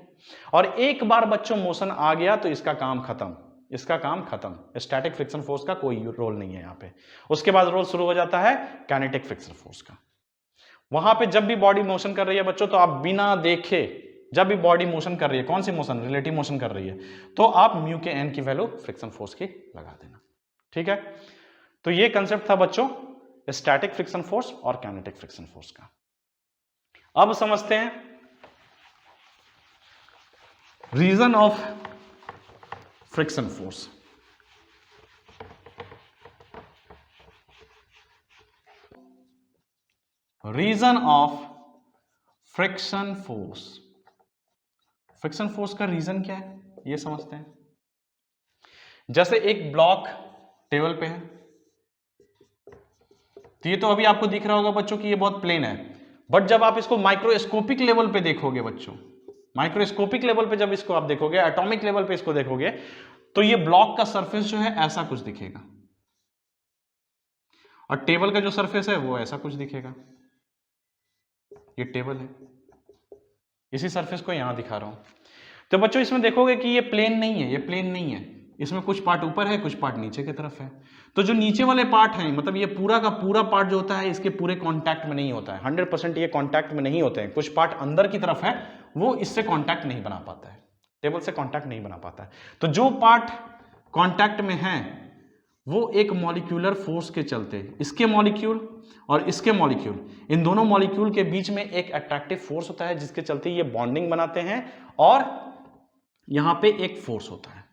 और एक बार बच्चों मोशन आ गया तो इसका काम खत्म, इसका काम खत्म। स्टैटिक फ्रिक्शन फोर्स का कोई रोल नहीं है यहां पे। उसके बाद रोल शुरू हो जाता है काइनेटिक फ्रिक्शन फोर्स का। वहां पे जब भी बॉडी मोशन कर रही है बच्चों, तो आप बिना देखे, जब भी बॉडी मोशन कर रही है, कौन सी मोशन, रिलेटिव मोशन कर रही है, तो आप म्यू के एन की वैल्यू फ्रिक्शन फोर्स की लगा देना। ठीक है, तो ये कंसेप्ट था बच्चों स्टैटिक फ्रिक्शन फोर्स और काइनेटिक फ्रिक्शन फोर्स का। अब समझते हैं reason of friction force. Reason of friction force. Friction force का रीजन क्या है ये समझते हैं। जैसे एक ब्लॉक टेबल पे है, तो ये तो अभी आपको दिख रहा होगा बच्चों कि ये बहुत प्लेन है, बट जब आप इसको माइक्रोस्कोपिक लेवल पे देखोगे बच्चों, माइक्रोस्कोपिक लेवल पे जब इसको आप देखोगे, एटॉमिक लेवल पे इसको देखोगे, तो ये ब्लॉक का सरफेस जो है ऐसा कुछ दिखेगा और टेबल का जो सरफेस है वो ऐसा कुछ दिखेगा। ये टेबल है, इसी सरफेस को यहां दिखा रहा हूं। तो बच्चों इसमें देखोगे कि ये प्लेन नहीं है, ये प्लेन नहीं है, इसमें कुछ पार्ट ऊपर है, कुछ पार्ट नीचे की तरफ है। तो जो नीचे वाले पार्ट हैं, मतलब ये पूरा का पूरा पार्ट जो होता है इसके पूरे कांटेक्ट में नहीं होता है, 100% ये कांटेक्ट में नहीं होते हैं। कुछ पार्ट अंदर की तरफ है, वो इससे कांटेक्ट नहीं बना पाता है, टेबल से कांटेक्ट नहीं बना पाता है। तो जो पार्ट कांटेक्ट में है वो एक मॉलिक्यूलर फोर्स के चलते, इसके मॉलिक्यूल और इसके मॉलिक्यूल, इन दोनों मॉलिक्यूल के बीच में एक अट्रैक्टिव फोर्स होता है जिसके चलते ये बॉन्डिंग बनाते हैं और यहां पे एक फोर्स होता है।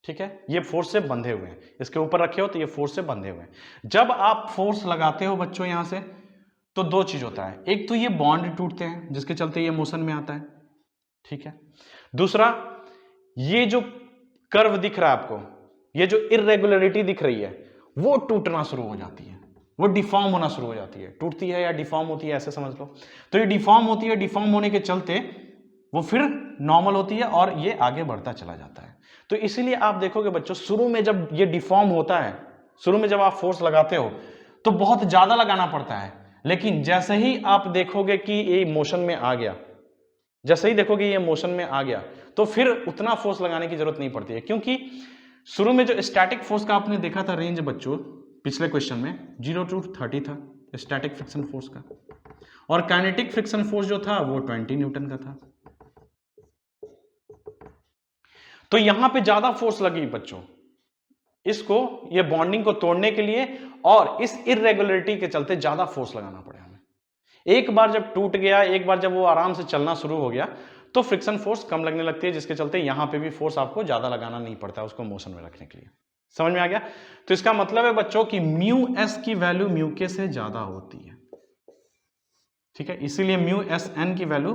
ठीक है, ये फोर्स से बंधे हुए हैं, इसके ऊपर रखे हो तो ये फोर्स से बंधे हुए हैं। जब आप फोर्स लगाते हो बच्चों यहां से, तो दो चीज होता है, एक तो ये बॉन्ड टूटते हैं जिसके चलते ये मोशन में आता है। ठीक है, दूसरा ये जो कर्व दिख रहा है आपको, ये जो इर्रेगुलरिटी दिख रही है वो टूटना शुरू हो जाती है। वो डिफॉर्म होना शुरू हो जाती है, टूटती है या डिफॉर्म होती है ऐसे समझ लो। तो ये डिफॉर्म होती है, डिफॉर्म होने के चलते वो फिर नॉर्मल होती है और ये आगे बढ़ता चला जाता है। तो इसीलिए आप देखोगे बच्चों, शुरू में जब ये डिफॉर्म होता है, शुरू में जब आप फोर्स लगाते हो तो बहुत ज्यादा लगाना पड़ता है, लेकिन जैसे ही आप देखोगे कि ये मोशन में आ गया, जैसे ही देखोगे ये मोशन में आ गया, तो फिर उतना फोर्स लगाने की जरूरत नहीं पड़ती है, क्योंकि शुरू में जो स्टैटिक फोर्स का आपने देखा था रेंज बच्चों पिछले क्वेश्चन में 0 to 30 था स्टैटिक फ्रिक्शन फोर्स का, और काइनेटिक फ्रिक्शन फोर्स जो था वो 20 न्यूटन का था। तो यहां पे ज्यादा फोर्स लगी बच्चों इसको, ये बॉन्डिंग को तोड़ने के लिए, और इस इरेगुलरिटी के चलते ज्यादा फोर्स लगाना पड़ा हमें। एक बार जब टूट गया, एक बार जब वो आराम से चलना शुरू हो गया, तो फ्रिक्शन फोर्स कम लगने लगती है, जिसके चलते यहां पे भी फोर्स आपको ज्यादा लगाना नहीं पड़ता है उसको मोशन में रखने के लिए। समझ में आ गया? तो इसका मतलब है बच्चों कि म्यू एस की वैल्यू म्यू के से ज्यादा होती है, ठीक है, इसीलिए म्यू एस एन की वैल्यू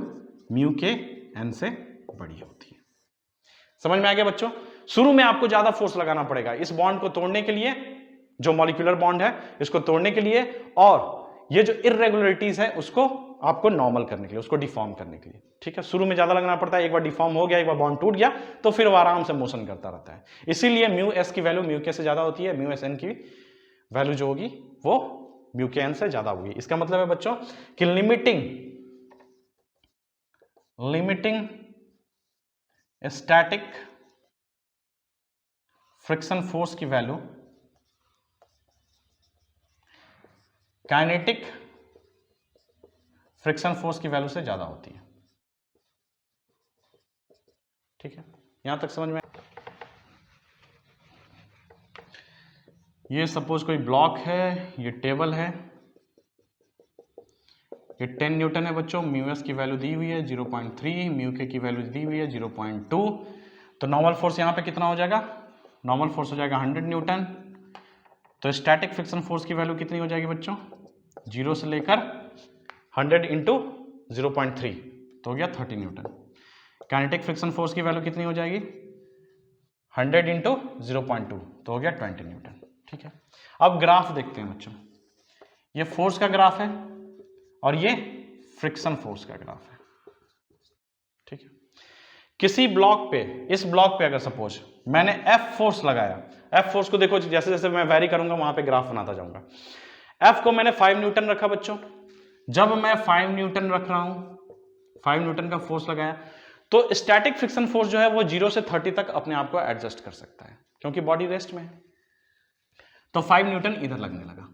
म्यू के एन से बड़ी होती है। समझ में आ गया बच्चों? शुरू में आपको ज्यादा फोर्स लगाना पड़ेगा इस बॉन्ड को तोड़ने के लिए, जो मॉलिक्यूलर बॉन्ड है इसको तोड़ने के लिए, और ये जो इरेगुलरिटीज है उसको आपको नॉर्मल करने के लिए, उसको डिफॉर्म करने के लिए, ठीक है। शुरू में ज्यादा लगना पड़ता है, एक बार डिफॉर्म हो गया, एक बार बॉन्ड टूट गया, तो फिर वो आराम से मोशन करता रहता है। इसीलिए म्यू एस की वैल्यू म्यू के से ज्यादा होती है, म्यू एस एन की वैल्यू जो होगी वो म्यू के एन से ज्यादा होगी। इसका मतलब है बच्चों कि लिमिटिंग स्टैटिक फ्रिक्शन फोर्स की वैल्यू काइनेटिक फ्रिक्शन फोर्स की वैल्यू से ज्यादा होती है, ठीक है। यहां तक समझ में? ये सपोज कोई ब्लॉक है, ये टेबल है, ये 10 न्यूटन है बच्चों, म्यू एस की वैल्यू दी हुई है 0.3, म्यू के की वैल्यू दी हुई है 0.2, तो नॉर्मल फोर्स यहां पे कितना हो जाएगा? नॉर्मल फोर्स हो जाएगा 100 न्यूटन। तो स्टैटिक फ्रिक्शन फोर्स की वैल्यू कितनी हो जाएगी बच्चों? 0 से लेकर 100 इंटू 0.3 तो हो गया 30 न्यूटन। काइनेटिक फ्रिक्शन फोर्स की वैल्यू कितनी हो जाएगी? 100 इंटू 0.2 तो हो गया 20 न्यूटन, ठीक है। अब ग्राफ देखते हैं बच्चों, ये फोर्स का ग्राफ है और ये फ्रिक्शन फोर्स का ग्राफ है, ठीक है। किसी ब्लॉक पे, इस ब्लॉक पे अगर सपोज मैंने F फोर्स लगाया, F फोर्स को देखो जैसे जैसे मैं वैरी करूंगा वहां पे ग्राफ बनाता जाऊंगा। F को मैंने 5 न्यूटन रखा बच्चों, जब मैं 5 न्यूटन रख रहा हूं, 5 न्यूटन का फोर्स लगाया, तो स्टैटिक फ्रिक्शन फोर्स जो है वो 0 से 30 तक अपने आप को एडजस्ट कर सकता है, क्योंकि बॉडी रेस्ट में है। तो 5 न्यूटन इधर लगने लगा,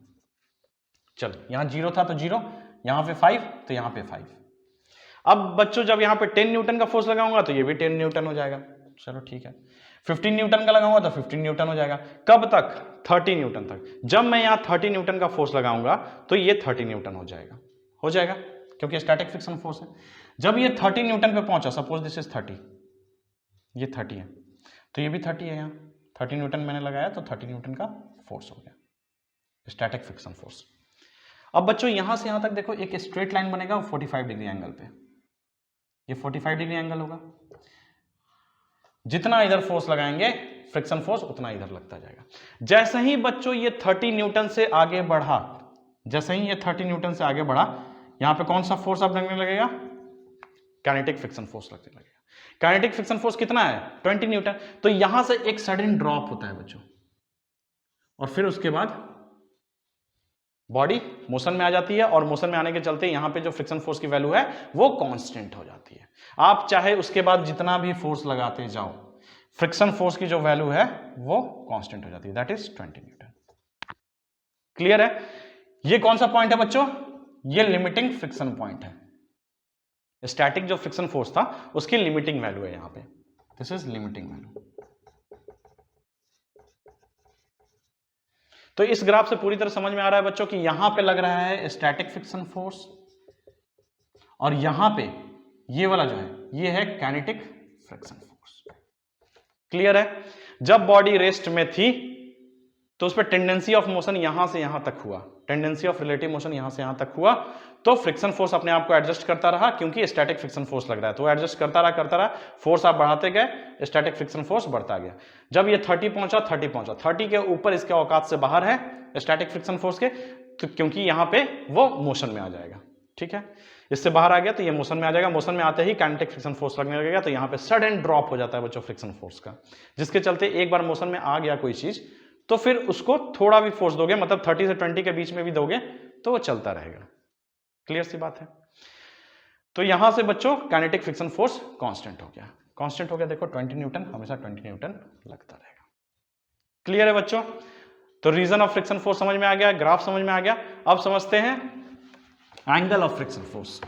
चलो यहां 0 था तो 0, यहां पे 5 तो यहां पे 5। अब बच्चों जब यहां पे 10 न्यूटन का फोर्स लगाऊंगा तो ये भी 10 न्यूटन हो जाएगा, चलो ठीक है। 15 न्यूटन का लगाऊंगा तो 15 न्यूटन हो जाएगा। कब तक? 30 न्यूटन तक। जब मैं यहां 30 न्यूटन का फोर्स लगाऊंगा तो ये 30 न्यूटन हो जाएगा, क्योंकि स्टैटिक फ्रिक्शन फोर्स है। जब ये 30 न्यूटन पे पहुंचा, सपोज दिस इज 30, ये 30 है तो ये भी 30 है, यहाँ 30 न्यूटन मैंने लगाया तो 30 न्यूटन का फोर्स हो गया, स्टैटिक फ्रिक्शन फोर्स। अब बच्चों यहां से यहां तक देखो एक स्ट्रेट लाइन बनेगा 45 डिग्री एंगल पे, ये 45 डिग्री एंगल होगा। जितना इधर फोर्स लगाएंगे फ्रिक्शन फोर्स उतना इधर लगता जाएगा। जैसे ही बच्चों ये 30 न्यूटन से आगे बढ़ा, जैसे ही ये 30 न्यूटन से आगे बढ़ा, यहां पे कौन सा फोर्स अब लगने लगेगा? काइनेटिक फ्रिक्शन फोर्स लगने लगेगा। काइनेटिक फ्रिक्शन फोर्स कितना है? 20 न्यूटन। तो यहां से एक सडन ड्रॉप होता है बच्चों, और फिर उसके बाद बॉडी मोशन में आ जाती है, और मोशन में आने के चलते यहां पे जो फ्रिक्शन फोर्स की वैल्यू है वो कांस्टेंट हो जाती है। आप चाहे उसके बाद जितना भी फोर्स लगाते जाओ, फ्रिक्शन फोर्स की जो वैल्यू है वो कांस्टेंट हो जाती है, दैट इज 20 न्यूटन। क्लियर है? ये कौन सा पॉइंट है बच्चों? ये लिमिटिंग फ्रिक्शन पॉइंट है। स्टैटिक जो फ्रिक्शन फोर्स था उसकी लिमिटिंग वैल्यू है यहां पे, दिस इज लिमिटिंग वैल्यू। तो इस ग्राफ से पूरी तरह समझ में आ रहा है बच्चों कि यहां पे लग रहा है स्टैटिक फ्रिक्शन फोर्स, और यहां पे ये वाला जो है ये है काइनेटिक फ्रिक्शन फोर्स। क्लियर है? जब बॉडी रेस्ट में थी तो उस पर टेंडेंसी ऑफ मोशन यहां से यहां तक हुआ, टेंडेंसी ऑफ रिलेटिव मोशन यहां से यहां तक हुआ, तो फ्रिक्शन फोर्स अपने आप को एडजस्ट करता रहा, क्योंकि स्टैटिक फ्रिक्शन फोर्स लग रहा है, तो एडजस्ट करता रहा, फोर्स आप बढ़ाते गए, स्टैटिक फ्रिक्शन फोर्स बढ़ता गया। जब ये 30 पहुंचा, 30 के ऊपर इसके औकात से बाहर है स्टैटिक फ्रिक्शन फोर्स के, तो क्योंकि यहां पे वो मोशन में आ जाएगा, ठीक है, इससे बाहर आ गया तो ये मोशन में आ जाएगा, मोशन में आते ही काइनेटिक फ्रिक्शन फोर्स लगने लगेगा, तो यहां पे सडन ड्रॉप हो जाता है बच्चों फ्रिक्शन फोर्स का, जिसके चलते एक बार मोशन में आ गया कोई चीज तो फिर उसको थोड़ा भी फोर्स दोगे, मतलब 30 से 20 के बीच में भी दोगे तो वो चलता रहेगा। क्लियर सी बात है। तो यहां से बच्चों काइनेटिक फ्रिक्शन फोर्स कांस्टेंट हो गया, कांस्टेंट हो गया, देखो 20 न्यूटन हमेशा 20 न्यूटन लगता रहेगा। क्लियर है बच्चों। तो रीजन ऑफ फ्रिक्शन फोर्स समझ में आ गया, ग्राफ समझ में आ गया। अब समझते हैं angle of friction force.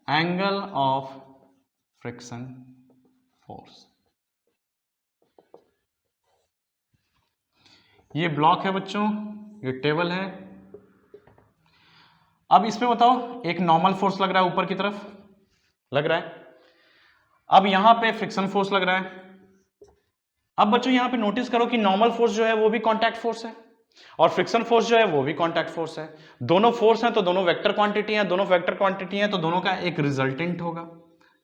Angle of friction force, ये ब्लॉक है बच्चों, ये टेबल है। अब इसमें बताओ, एक नॉर्मल फोर्स लग रहा है ऊपर की तरफ, लग रहा है। अब यहां पे फ्रिक्शन फोर्स लग रहा है। अब बच्चों यहां पे नोटिस करो कि नॉर्मल फोर्स जो है वो भी कांटेक्ट फोर्स है और फ्रिक्शन फोर्स जो है वो भी कांटेक्ट फोर्स है। दोनों फोर्स हैं तो दोनों वेक्टर क्वांटिटी हैं, दोनों वेक्टर क्वांटिटी हैं तो दोनों का एक रिजल्टेंट होगा।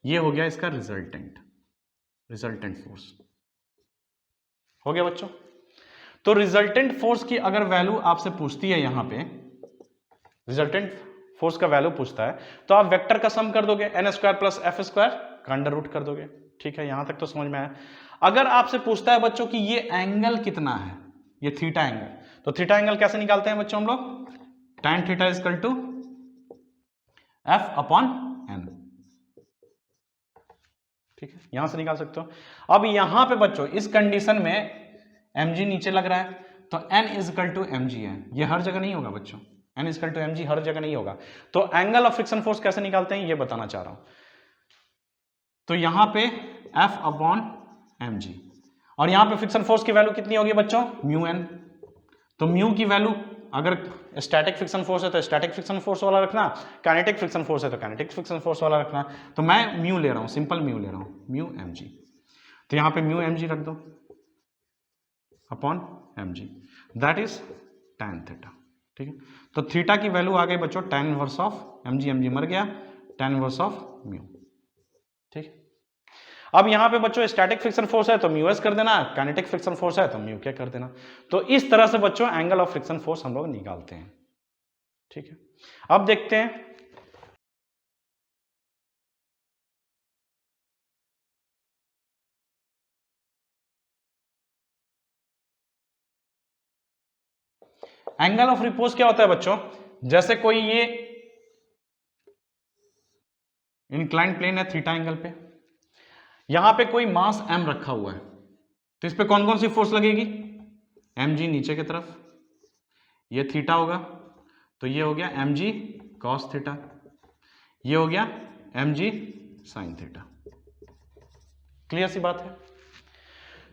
ये हो गया इसका रिजल्टेंट, रिजल्टेंट फोर्स हो गया बच्चों। तो रिजल्टेंट फोर्स की अगर वैल्यू आपसे पूछती है, यहां पे रिजल्टेंट फोर्स का वैल्यू पूछता है तो आप वेक्टर का सम कर दोगे, n square plus F square का अंडर रूट कर दोगे। ठीक है, यहां तक तो समझ में आया। अगर आपसे पूछता है बच्चों कि ये एंगल कितना है, ये थीटा एंगल, तो थीटा एंगल कैसे निकालते हैं बच्चों हम लोग, tan theta is equal to f upon n। ठीक है, यहां से निकाल सकते हो। अब यहां पे बच्चों इस कंडीशन में mg नीचे लग रहा है तो n is equal to mg है, ये हर जगह नहीं होगा बच्चों, n is equal to mg हर जगह नहीं होगा। तो एंगल ऑफ फ्रिक्शन फोर्स कैसे निकालते हैं ये बताना चाह रहा हूं। तो यहां पे f अपॉन mg और यहां पे फ्रिक्शन फोर्स की वैल्यू कितनी होगी बच्चों, म्यू n। तो म्यू की वैल्यू अगर स्टैटिक फ्रिक्शन फोर्स है तो स्टैटिक फ्रिक्शन फोर्स वाला रखना, काइनेटिक फ्रिक्शन फोर्स है तो काइनेटिक फ्रिक्शन फोर्स वाला रखना। तो मैं म्यू ले रहा हूं, सिंपल म्यू ले रहा हूं, म्यू mg। तो यहां पे म्यू mg रख दो upon mg, that is tan theta. ठीक है, तो थीटा की वैल्यू आ गई बच्चों tan inverse of mg, mg मर गया, tan इनवर्स ऑफ म्यू। ठीक है, अब यहां पे बच्चों स्टैटिक फ्रिक्शन फोर्स है तो म्यू एस कर देना, काइनेटिक फ्रिक्शन फोर्स है तो म्यू के कर देना। तो इस तरह से बच्चों एंगल ऑफ फ्रिक्शन फोर्स हम लोग निकालते हैं। ठीक है, अब देखते हैं एंगल ऑफ रिपोज क्या होता है बच्चों। जैसे कोई ये इंक्लाइंड प्लेन है थीटा एंगल पे, यहां पे कोई मास m रखा हुआ है तो इस पे कौन कौन सी फोर्स लगेगी, mg नीचे की तरफ, ये थीटा होगा तो ये हो गया mg cos थीटा, ये हो गया mg sin थीटा। क्लियर सी बात है।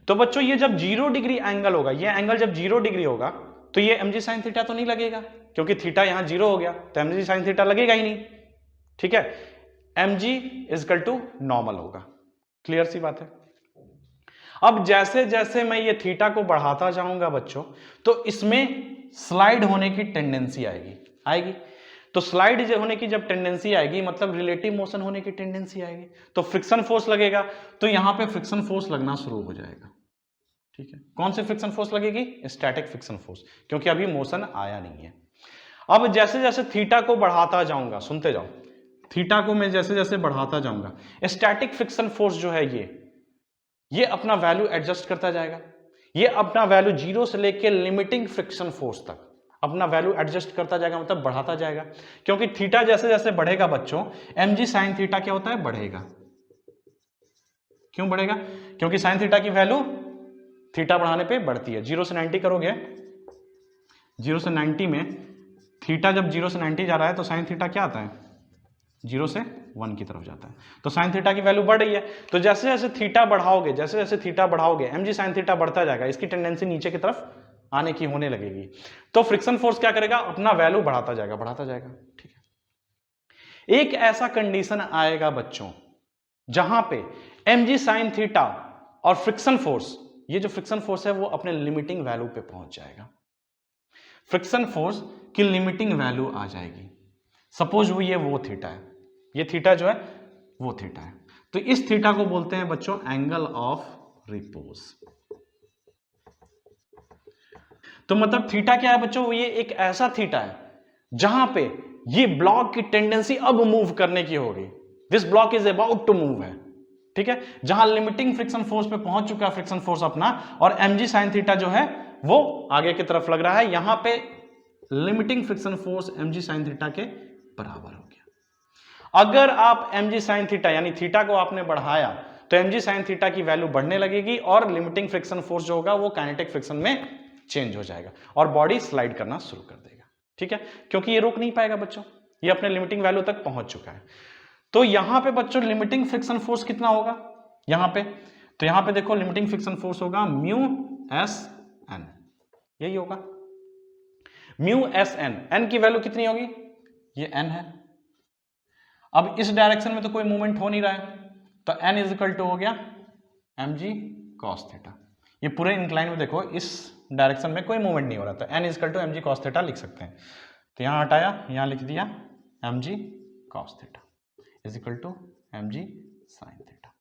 तो बच्चों ये जब 0 डिग्री एंगल होगा, ये एंगल जब 0 डिग्री होगा तो ये mg sin थीटा तो नहीं लगेगा क्योंकि थीटा यहां 0 हो गया तो mg sin थीटा लगेगा ही नहीं। ठीक है, mg इजकल टू नॉर्मल होगा। क्लियर सी बात है। अब जैसे जैसे मैं ये थीटा को बढ़ाता जाऊंगा बच्चों तो इसमें स्लाइड होने की टेंडेंसी आएगी। तो स्लाइड होने की जब टेंडेंसी आएगी मतलब रिलेटिव मोशन होने की टेंडेंसी आएगी, तो फ्रिक्शन फोर्स लगेगा, तो यहां पे फ्रिक्शन फोर्स लगना शुरू हो जाएगा। ठीक है, कौन सी फ्रिक्शन फोर्स लगेगी, स्टैटिक फ्रिक्शन फोर्स, क्योंकि अभी मोशन आया नहीं है। अब जैसे जैसे थीटा को बढ़ाता जाऊंगा, सुनते जाओ, थीटा को मैं जैसे जैसे बढ़ाता जाऊंगा स्टैटिक फ्रिक्शन फोर्स जो है ये अपना वैल्यू एडजस्ट करता जाएगा, ये अपना वैल्यू 0 से लेके लिमिटिंग फ्रिक्शन फोर्स तक अपना वैल्यू एडजस्ट करता जाएगा, मतलब बढ़ाता जाएगा। क्योंकि थीटा जैसे जैसे बढ़ेगा बच्चों mg sin थीटा क्या होता है, बढ़ेगा। क्यों बढ़ेगा, क्योंकि sin थीटा की वैल्यू थीटा बढ़ाने पे बढ़ती है। 0 से 90 करोगे, 0 से 90 में थीटा जब 0 से 90 जा रहा है तो sin थीटा क्या आता है, 0 से 1 की तरफ जाता है, तो sin थीटा की वैल्यू बढ़ रही है। तो जैसे जैसे थीटा बढ़ाओगे, जैसे जैसे थीटा बढ़ाओगे mg sin थीटा बढ़ता जाएगा, इसकी टेंडेंसी नीचे की तरफ आने की होने लगेगी। तो फ्रिक्शन फोर्स क्या करेगा, अपना वैल्यू बढ़ाता जाएगा, बढ़ाता जाएगा। ठीक है, एक ऐसा कंडीशन आएगा बच्चों जहां पे mg sin थीटा और फ्रिक्शन फोर्स, ये जो फ्रिक्शन फोर्स है वो अपने लिमिटिंग वैल्यू पे पहुंच जाएगा। फ्रिक्शन फोर्स की लिमिटिंग वैल्यू आ जाएगी। सपोज वो थीटा है, ये थीटा जो है वो थीटा है, तो इस थीटा को बोलते हैं बच्चों एंगल ऑफ रिपोज। तो मतलब थीटा क्या है बच्चों, ये एक ऐसा थीटा है जहां पे ये ब्लॉक की टेंडेंसी अब मूव करने की होगी, this block is about to move है, ठीक है, जहां लिमिटिंग फ्रिक्शन फोर्स पे पहुंच चुका है फ्रिक्शन फोर्स अपना, और mg sin थीटा जो है वो आगे की तरफ लग रहा है, यहां पे limiting friction force mg sin theta के बराबर हो गया। अगर आप mg sin थीटा यानी थीटा को आपने बढ़ाया तो mg sin थीटा की वैल्यू बढ़ने लगेगी और लिमिटिंग फ्रिक्शन फोर्स जो होगा वो काइनेटिक फ्रिक्शन में चेंज हो जाएगा और बॉडी स्लाइड करना शुरू कर देगा, ठीक है, क्योंकि ये रोक नहीं पाएगा बच्चों, ये अपने लिमिटिंग वैल्यू तक पहुंच चुका है। तो यहां पे बच्चों लिमिटिंग फ्रिक्शन फोर्स कितना होगा यहां पे, तो यहां पे देखो लिमिटिंग फ्रिक्शन फोर्स होगा म्यू एस एन, यही होगा म्यू एस एन। एन की वैल्यू कितनी होगी, ये एन है। अब इस डायरेक्शन में तो कोई मूवमेंट हो नहीं रहा है, तो एन इज इक्वल टू हो गया एम जी कॉस थीटा। ये पूरे इंक्लाइन में देखो इस डायरेक्शन में कोई मूवमेंट नहीं हो रहा था, n is equal to m g cos theta लिख सकते हैं। तो यहां हटाया, यहां लिख दिया m g cos theta is equal to m g sine theta.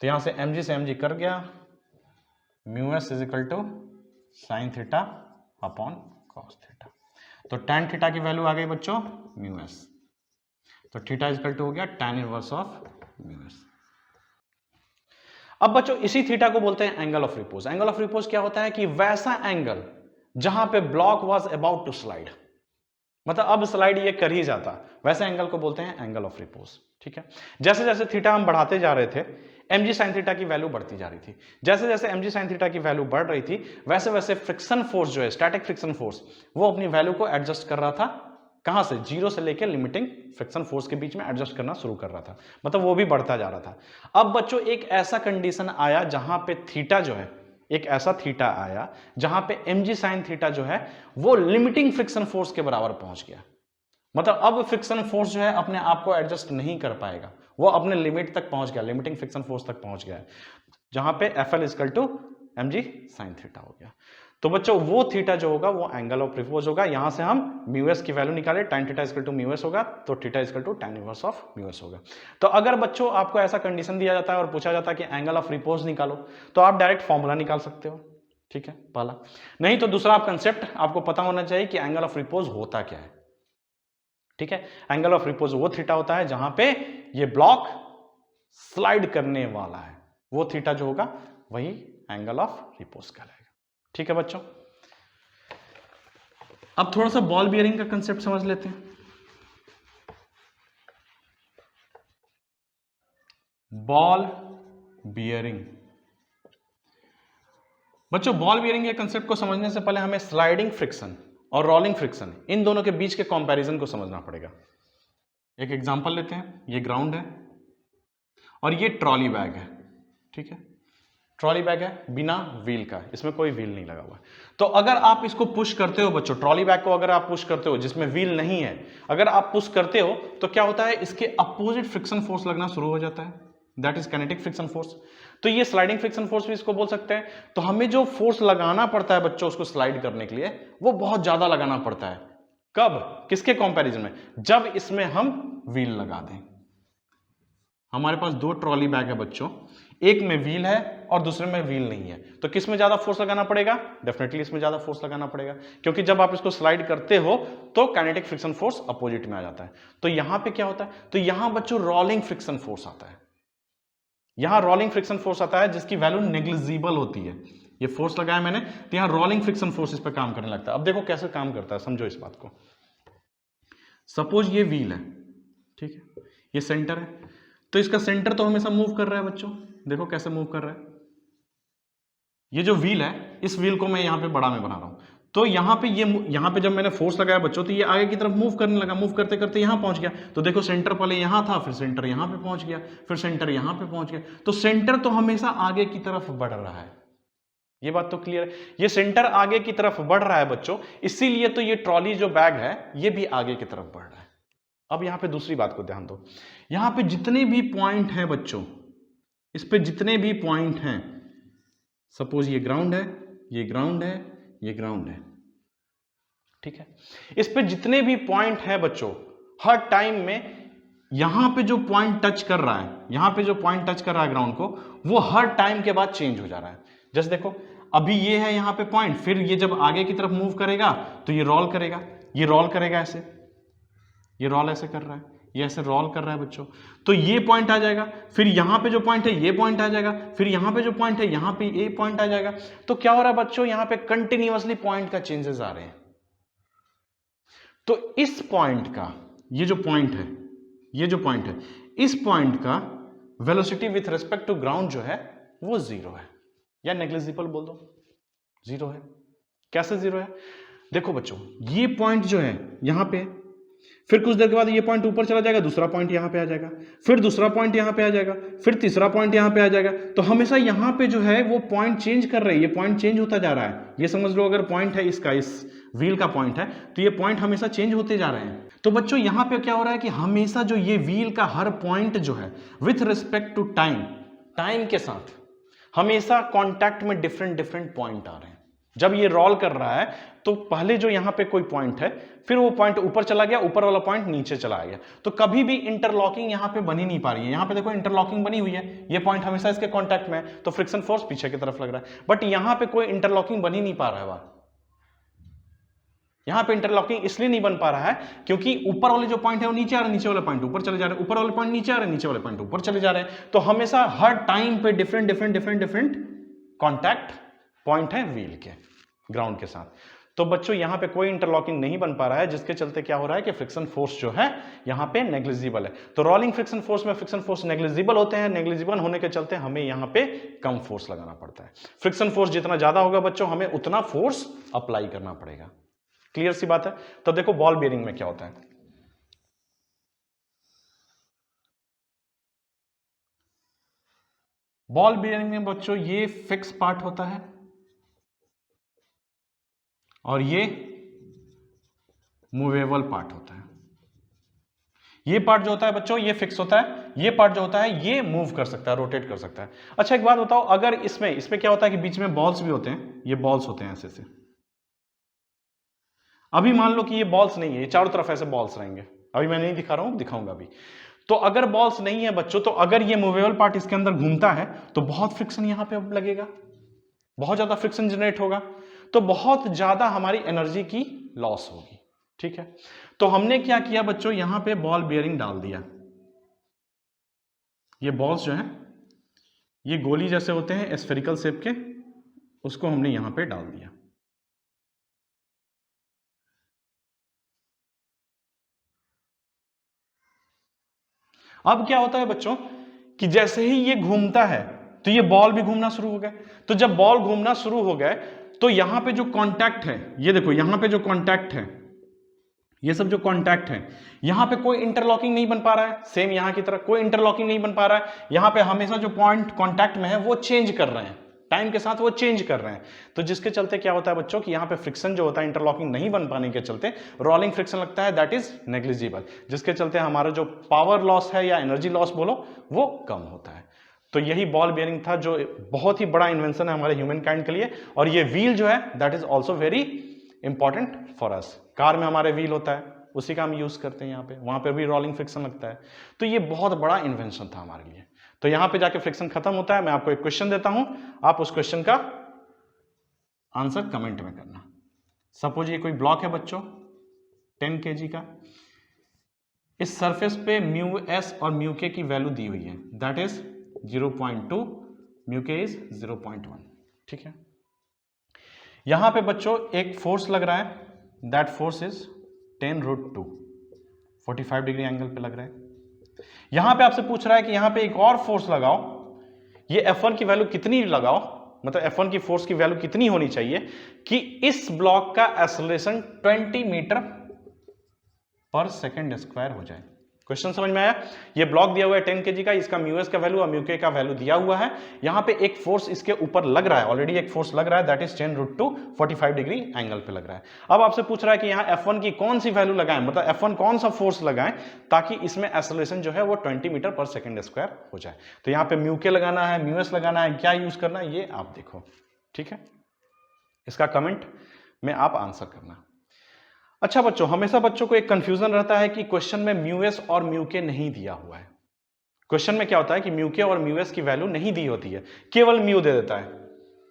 तो यहां से एम जी से एम जी कर गया, mu S is equal to sine theta upon cos theta. तो tan थीटा की वैल्यू आ गई बच्चों म्यू एस, तो थीटा इज इक्वल टू हो गया tan inverse of mu S. अब बच्चों इसी थीटा को बोलते हैं angle of repose. Angle of repose क्या होता है कि वैसा एंगल जहां पे block was about to slide, मतलब अब स्लाइड ये कर ही जाता, वैसे एंगल को बोलते हैं एंगल ऑफ रिपोज, ठीक है। जैसे जैसे थीटा हम बढ़ाते जा रहे थे mg sin थीटा की वैल्यू बढ़ती जा रही थी, जैसे जैसे mg sin थीटा की वैल्यू बढ़ रही थी वैसे वैसे फ्रिक्शन फोर्स जो है स्टैटिक फ्रिक्शन फोर्स वो अपनी वैल्यू को एडजस्ट कर रहा था, कहां से, जीरो से लेकर लिमिटिंग फ्रिक्शन फोर्स के बीच में एडजस्ट करना शुरू कर रहा था, मतलब वो भी बढ़ता जा रहा था। अब बच्चों एक ऐसा कंडीशन आया जहां पे थीटा जो है, एक ऐसा थीटा आया जहां पे mg sin थीटा जो है वो लिमिटिंग फ्रिक्शन फोर्स के बराबर पहुंच गया, मतलब अब फ्रिक्शन फोर्स जो है अपने आप को एडजस्ट नहीं कर पाएगा, वो अपने लिमिट तक पहुंच गया, लिमिटिंग फ्रिक्शन फोर्स तक पहुंच गया है, जहां पे FL equal to mg sin theta हो गया। तो बच्चों वो थीटा जो होगा वो एंगल ऑफ रिपोज होगा। यहां से हम म्यू एस की वैल्यू निकाले, tan theta equal to mu S होगा, तो theta equal to tan inverse of mu S होगा। तो अगर बच्चों आपको ऐसा कंडीशन दिया जाता है और पूछा जाता है कि एंगल ऑफ रिपोज निकालो, तो आप डायरेक्ट फॉर्मूला निकाल सकते हो, ठीक है, पहला। नहीं तो दूसरा आप कंसेप्ट आपको पता होना चाहिए कि एंगल ऑफ रिपोज होता क्या है, ठीक है। एंगल ऑफ रिपोज वो थीटा होता है जहां पे ये ब्लॉक स्लाइड करने वाला है, वो थीटा जो होगा वही एंगल ऑफ रिपोज कहलाएगा, ठीक है बच्चों। अब थोड़ा सा बॉल बियरिंग का कंसेप्ट समझ लेते हैं। बॉल बियरिंग बच्चों, बॉल बियरिंग के कंसेप्ट को समझने से पहले हमें स्लाइडिंग फ्रिक्शन और रोलिंग फ्रिक्शन इन दोनों के बीच के कंपैरिजन को समझना पड़ेगा। एक एग्जांपल लेते हैं, ये ग्राउंड है और ये ट्रॉली बैग है, ठीक है, ट्रॉली बैग है बिना व्हील का, इसमें कोई व्हील नहीं लगा हुआ। तो अगर आप इसको पुश करते हो बच्चों, ट्रॉली बैग को अगर आप पुश करते हो जिसमें व्हील नहीं है, अगर आप पुश करते हो तो क्या होता है, इसके अपोजिट फ्रिक्शन फोर्स लगना शुरू हो जाता है, that is kinetic friction force. तो ये स्लाइडिंग फ्रिक्शन फोर्स भी इसको बोल सकते हैं। तो हमें जो फोर्स लगाना पड़ता है बच्चों उसको स्लाइड करने के लिए, वो बहुत ज्यादा लगाना पड़ता है। कब, किसके कंपैरिजन में, जब इसमें हम व्हील लगा दें। हमारे पास दो ट्रॉली बैग है बच्चों, एक में व्हील है और दूसरे में व्हील नहीं है, तो किस में ज्यादा फोर्स लगाना पड़ेगा, डेफिनेटली इसमें ज्यादा फोर्स लगाना पड़ेगा, क्योंकि जब आप इसको स्लाइड करते हो तो काइनेटिक फ्रिक्शन फोर्स अपोजिट में आ जाता है। तो यहां पे क्या होता है, तो यहां बच्चों रोलिंग फ्रिक्शन फोर्स आता है, यहां रोलिंग फ्रिक्शन फोर्स आता है जिसकी वैल्यू नेग्लिजिबल होती है। ये फोर्स लगाया मैंने तो यहां रोलिंग फ्रिक्शन फोर्स इस पर काम करने लगता है। अब देखो कैसे काम करता है, समझो इस बात को। सपोज ये व्हील है, ठीक है, ये सेंटर है, तो इसका सेंटर तो हमेशा मूव कर रहा है बच्चों, देखो कैसे मूव कर रहा है। ये जो व्हील है, इस व्हील को मैं यहां पे बड़ा में बना रहा हूं, तो यहां पे यहां पे जब मैंने फोर्स लगाया बच्चों तो ये आगे की तरफ मूव करने लगा, मूव करते करते यहां पहुंच गया। तो देखो सेंटर पहले यहां था, फिर सेंटर यहां पे पहुंच गया, फिर सेंटर यहां पे पहुंच गया। तो सेंटर तो हमेशा आगे की तरफ बढ़ रहा है, ये बात तो क्लियर है, ये सेंटर आगे की तरफ बढ़ रहा है बच्चों, इसीलिए तो ये ट्रॉली जो बैग है ये भी आगे की तरफ बढ़ रहा है। अब यहां पे दूसरी बात को ध्यान दो, यहां पे जितने भी पॉइंट हैं बच्चों, इस पे जितने भी पॉइंट हैं, सपोज ये ग्राउंड है, ये ग्राउंड है, ये ग्राउंड है, ठीक है, इस पे जितने भी पॉइंट हैं बच्चों, हर टाइम में यहां पे जो पॉइंट टच कर रहा है, यहां पे जो पॉइंट टच कर रहा है ग्राउंड को, वो हर टाइम के बाद चेंज हो जा रहा है। जैसे देखो अभी ये है यहां पे पॉइंट, फिर ये जब आगे की तरफ मूव करेगा तो ये रोल करेगा, ये रोल करेगा ऐसे, ये रोल ऐसे कर रहा है, ये ऐसे रोल कर रहा है बच्चों, तो ये पॉइंट आ जाएगा, फिर यहां पे जो पॉइंट है ये पॉइंट आ जाएगा, फिर यहां पे जो पॉइंट है यहां पे ये पॉइंट आ जाएगा। तो क्या हो रहा है बच्चों, यहां पे कंटिन्यूअसली पॉइंट का चेंजेस आ रहे हैं। तो इस पॉइंट का, ये जो पॉइंट है, ये जो पॉइंट है, इस पॉइंट का velocity with respect to ground जो है वो जीरो है, या नेग्लिजिबल बोल दो, जीरो है। कैसे जीरो है? देखो बच्चों, ये पॉइंट जो है यहां पे, फिर कुछ देर के बाद ये पॉइंट ऊपर चला जाएगा, दूसरा पॉइंट यहां पे आ जाएगा, फिर दूसरा पॉइंट यहां पे आ जाएगा, फिर तीसरा पॉइंट यहां पे आ जाएगा। तो हमेशा यहां पे जो है वो पॉइंट चेंज कर रहे हैं, ये पॉइंट चेंज होता जा रहा है। ये समझ लो अगर पॉइंट है इसका, इस व्हील का पॉइंट है, तो ये पॉइंट हमेशा चेंज होते जा रहे हैं। तो बच्चों यहां पे क्या हो रहा है कि हमेशा जो ये व्हील का हर पॉइंट जो है with respect to time, time के साथ हमेशा कॉन्टैक्ट में डिफरेंट डिफरेंट पॉइंट आ रहे हैं। जब ये रोल कर रहा है तो पहले जो यहां पे कोई पॉइंट है, फिर वो पॉइंट ऊपर चला गया, ऊपर वाला पॉइंट नीचे चला गया, तो कभी भी इंटरलॉकिंग यहां पे बनी नहीं पा रही है। यहां पे देखो इंटरलॉकिंग बनी हुई है, ये पॉइंट हमेशा इसके कांटेक्ट में है, तो फ्रिक्शन फोर्स पीछे की तरफ लग रहा है, बट यहां पे कोई इंटरलॉकिंग बन ही नहीं पा रहा है। यहां पे इंटरलॉकिंग इसलिए नहीं बन पा रहा है क्योंकि ऊपर वाले जो पॉइंट है वो नीचे आ रहे हैं, नीचे वाले पॉइंट ऊपर चले जा रहे हैं, ऊपर वाले पॉइंट नीचे आ रहे हैं, नीचे वाले पॉइंट ऊपर चले जा रहे हैं। तो हमेशा हर टाइम पे different different different different contact point है व्हील के ग्राउंड के साथ। तो बच्चों यहां पे कोई इंटरलॉकिंग नहीं बन पा रहा है, जिसके चलते क्या हो रहा है कि फ्रिक्शन फोर्स जो है यहां पे नेग्लिजिबल है। तो रोलिंग फ्रिक्शन फोर्स में फ्रिक्शन फोर्स नेग्लिजिबल होते हैं, नेग्लिजिबल होने के चलते हमें यहां पे कम फोर्स लगाना पड़ता है। फ्रिक्शन फोर्स जितना ज्यादा होगा बच्चों, हमें उतना फोर्स अप्लाई करना पड़ेगा। क्लियर सी बात है? तो देखो बॉल बेयरिंग में क्या होता है। बॉल बेयरिंग में बच्चों ये फिक्स पार्ट होता है और ये मूवेबल पार्ट होता है। ये पार्ट जो होता है बच्चों ये फिक्स होता है, ये पार्ट जो होता है ये मूव कर सकता है, रोटेट कर सकता है। अच्छा एक बात बताओ, अगर इसमें क्या होता है कि बीच में बॉल्स भी होते हैं, ये बॉल्स होते हैं ऐसे से। अभी मान लो कि ये बॉल्स नहीं है, ये चारों तरफ ऐसे बॉल्स रहेंगे, अभी मैं नहीं दिखा रहा हूं, दिखाऊंगा अभी। तो अगर बॉल्स नहीं है बच्चों, तो अगर ये मूवेबल पार्ट इसके अंदर घूमता है तो बहुत फ्रिक्शन यहां पे अब लगेगा, बहुत ज्यादा फ्रिक्शन जनरेट होगा, तो बहुत ज्यादा हमारी एनर्जी की लॉस होगी। ठीक है, तो हमने क्या किया बच्चों, यहां पे बॉल बेयरिंग डाल दिया। ये बॉल्स जो है ये गोली जैसे होते हैं स्फेरिकल शेप के, उसको हमने यहां पे डाल दिया। अब क्या होता है बच्चों कि जैसे ही ये घूमता है तो ये बॉल भी घूमना शुरू हो गया। तो जब बॉल घूमना शुरू हो गए तो यहां पे जो कांटेक्ट है, ये देखो यहां पे जो कांटेक्ट है, ये सब जो कांटेक्ट है, यहां पे कोई इंटरलॉकिंग नहीं बन पा रहा है, सेम यहां की तरह कोई इंटरलॉकिंग नहीं बन पा रहा है। यहां पे हमेशा जो पॉइंट कांटेक्ट में है वो चेंज कर रहे हैं, टाइम के साथ वो चेंज कर रहे हैं। तो जिसके चलते क्या होता है बच्चों कि यहां पे फ्रिक्शन जो होता है इंटरलॉकिंग नहीं बन पाने के चलते रोलिंग फ्रिक्शन लगता है, दैट इज नेग्लिजिबल, जिसके चलते हमारा जो पावर लॉस है या एनर्जी लॉस बोलो वो कम होता है। तो यही बॉल बेयरिंग था, जो बहुत ही बड़ा इन्वेंशन है हमारे ह्यूमन काइंड के लिए। और ये व्हील जो है that is also very important for us. Car में हमारे व्हील होता है, उसी का हम यूज करते हैं, यहाँ पे वहां पे भी रोलिंग फ्रिक्शन लगता है। तो ये बहुत बड़ा इन्वेंशन था हमारे लिए। तो यहां पे जाके फ्रिक्शन खत्म होता है। मैं आपको एक क्वेश्चन देता हूं, आप उस क्वेश्चन का आंसर कमेंट में करना। सपोज ये कोई ब्लॉक है बच्चों 10 kg का, इस सरफेस पे म्यू एस और म्यू के की वैल्यू दी हुई है, दैट इज 0.2, म्यू के इज 0.1। ठीक है, यहां पे बच्चों एक फोर्स लग रहा है, that force is 10√2, 45 degree angle पे लग रहा है। यहां पे आपसे पूछ रहा है कि यहां पे एक और फोर्स लगाओ, ये F1 की वैल्यू कितनी लगाओ, मतलब F1 की फोर्स की वैल्यू कितनी होनी चाहिए कि इस ब्लॉक का एक्सेलरेशन 20 मीटर पर सेकंड स्क्वायर हो जाए। क्वेश्चन समझ में आया? ये ब्लॉक दिया हुआ है 10 kg का, इसका म्यू एस का वैल्यू और म्यू के का वैल्यू दिया हुआ है। यहां पे एक फोर्स इसके ऊपर लग रहा है, ऑलरेडी एक फोर्स लग रहा है, दैट इज 10√2, 45 डिग्री एंगल पे लग रहा है। अब आपसे पूछ रहा है कि यहां F1 की कौन सी वैल्यू लगाएं, मतलब F1 कौन सा फोर्स लगाएं ताकि इसमें एक्सेलरेशन जो है वो 20 मीटर पर सेकंड स्क्वायर हो जाए। तो यहां पे म्यू के लगाना है, म्यू एस लगाना है, क्या यूज करना है ये आप देखो। ठीक है, इसका कमेंट में आप आंसर करना। अच्छा बच्चों, हमेशा बच्चों को एक कंफ्यूजन रहता है कि क्वेश्चन में म्यू एस और म्यू के नहीं दिया हुआ है। क्वेश्चन में क्या होता है कि म्यू के और म्यू एस की वैल्यू नहीं दी होती है, केवल म्यू दे देता है।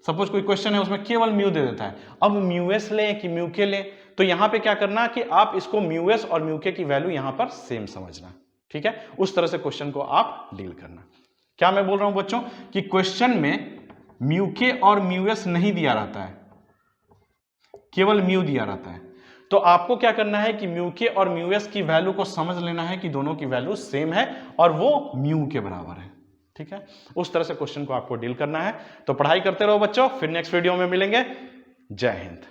सपोज कोई क्वेश्चन है उसमें केवल म्यू दे देता है, अब म्यू एस लें कि म्यू के लें, तो यहां पे क्या करना कि आप इसको म्यू एस और म्यू के की वैल्यू यहां पर सेम समझना, ठीक है। उस तरह से क्वेश्चन को आप डील करना। क्या मैं बोल रहा हूं बच्चों कि क्वेश्चन में म्यू के और म्यू एस नहीं दिया रहता है, केवल म्यू दिया रहता है, तो आपको क्या करना है कि म्यू के और म्यू एस की वैल्यू को समझ लेना है कि दोनों की वैल्यू सेम है और वो म्यू के बराबर है, ठीक है। उस तरह से क्वेश्चन को आपको डील करना है। तो पढ़ाई करते रहो बच्चों, फिर नेक्स्ट वीडियो में मिलेंगे। जय हिंद।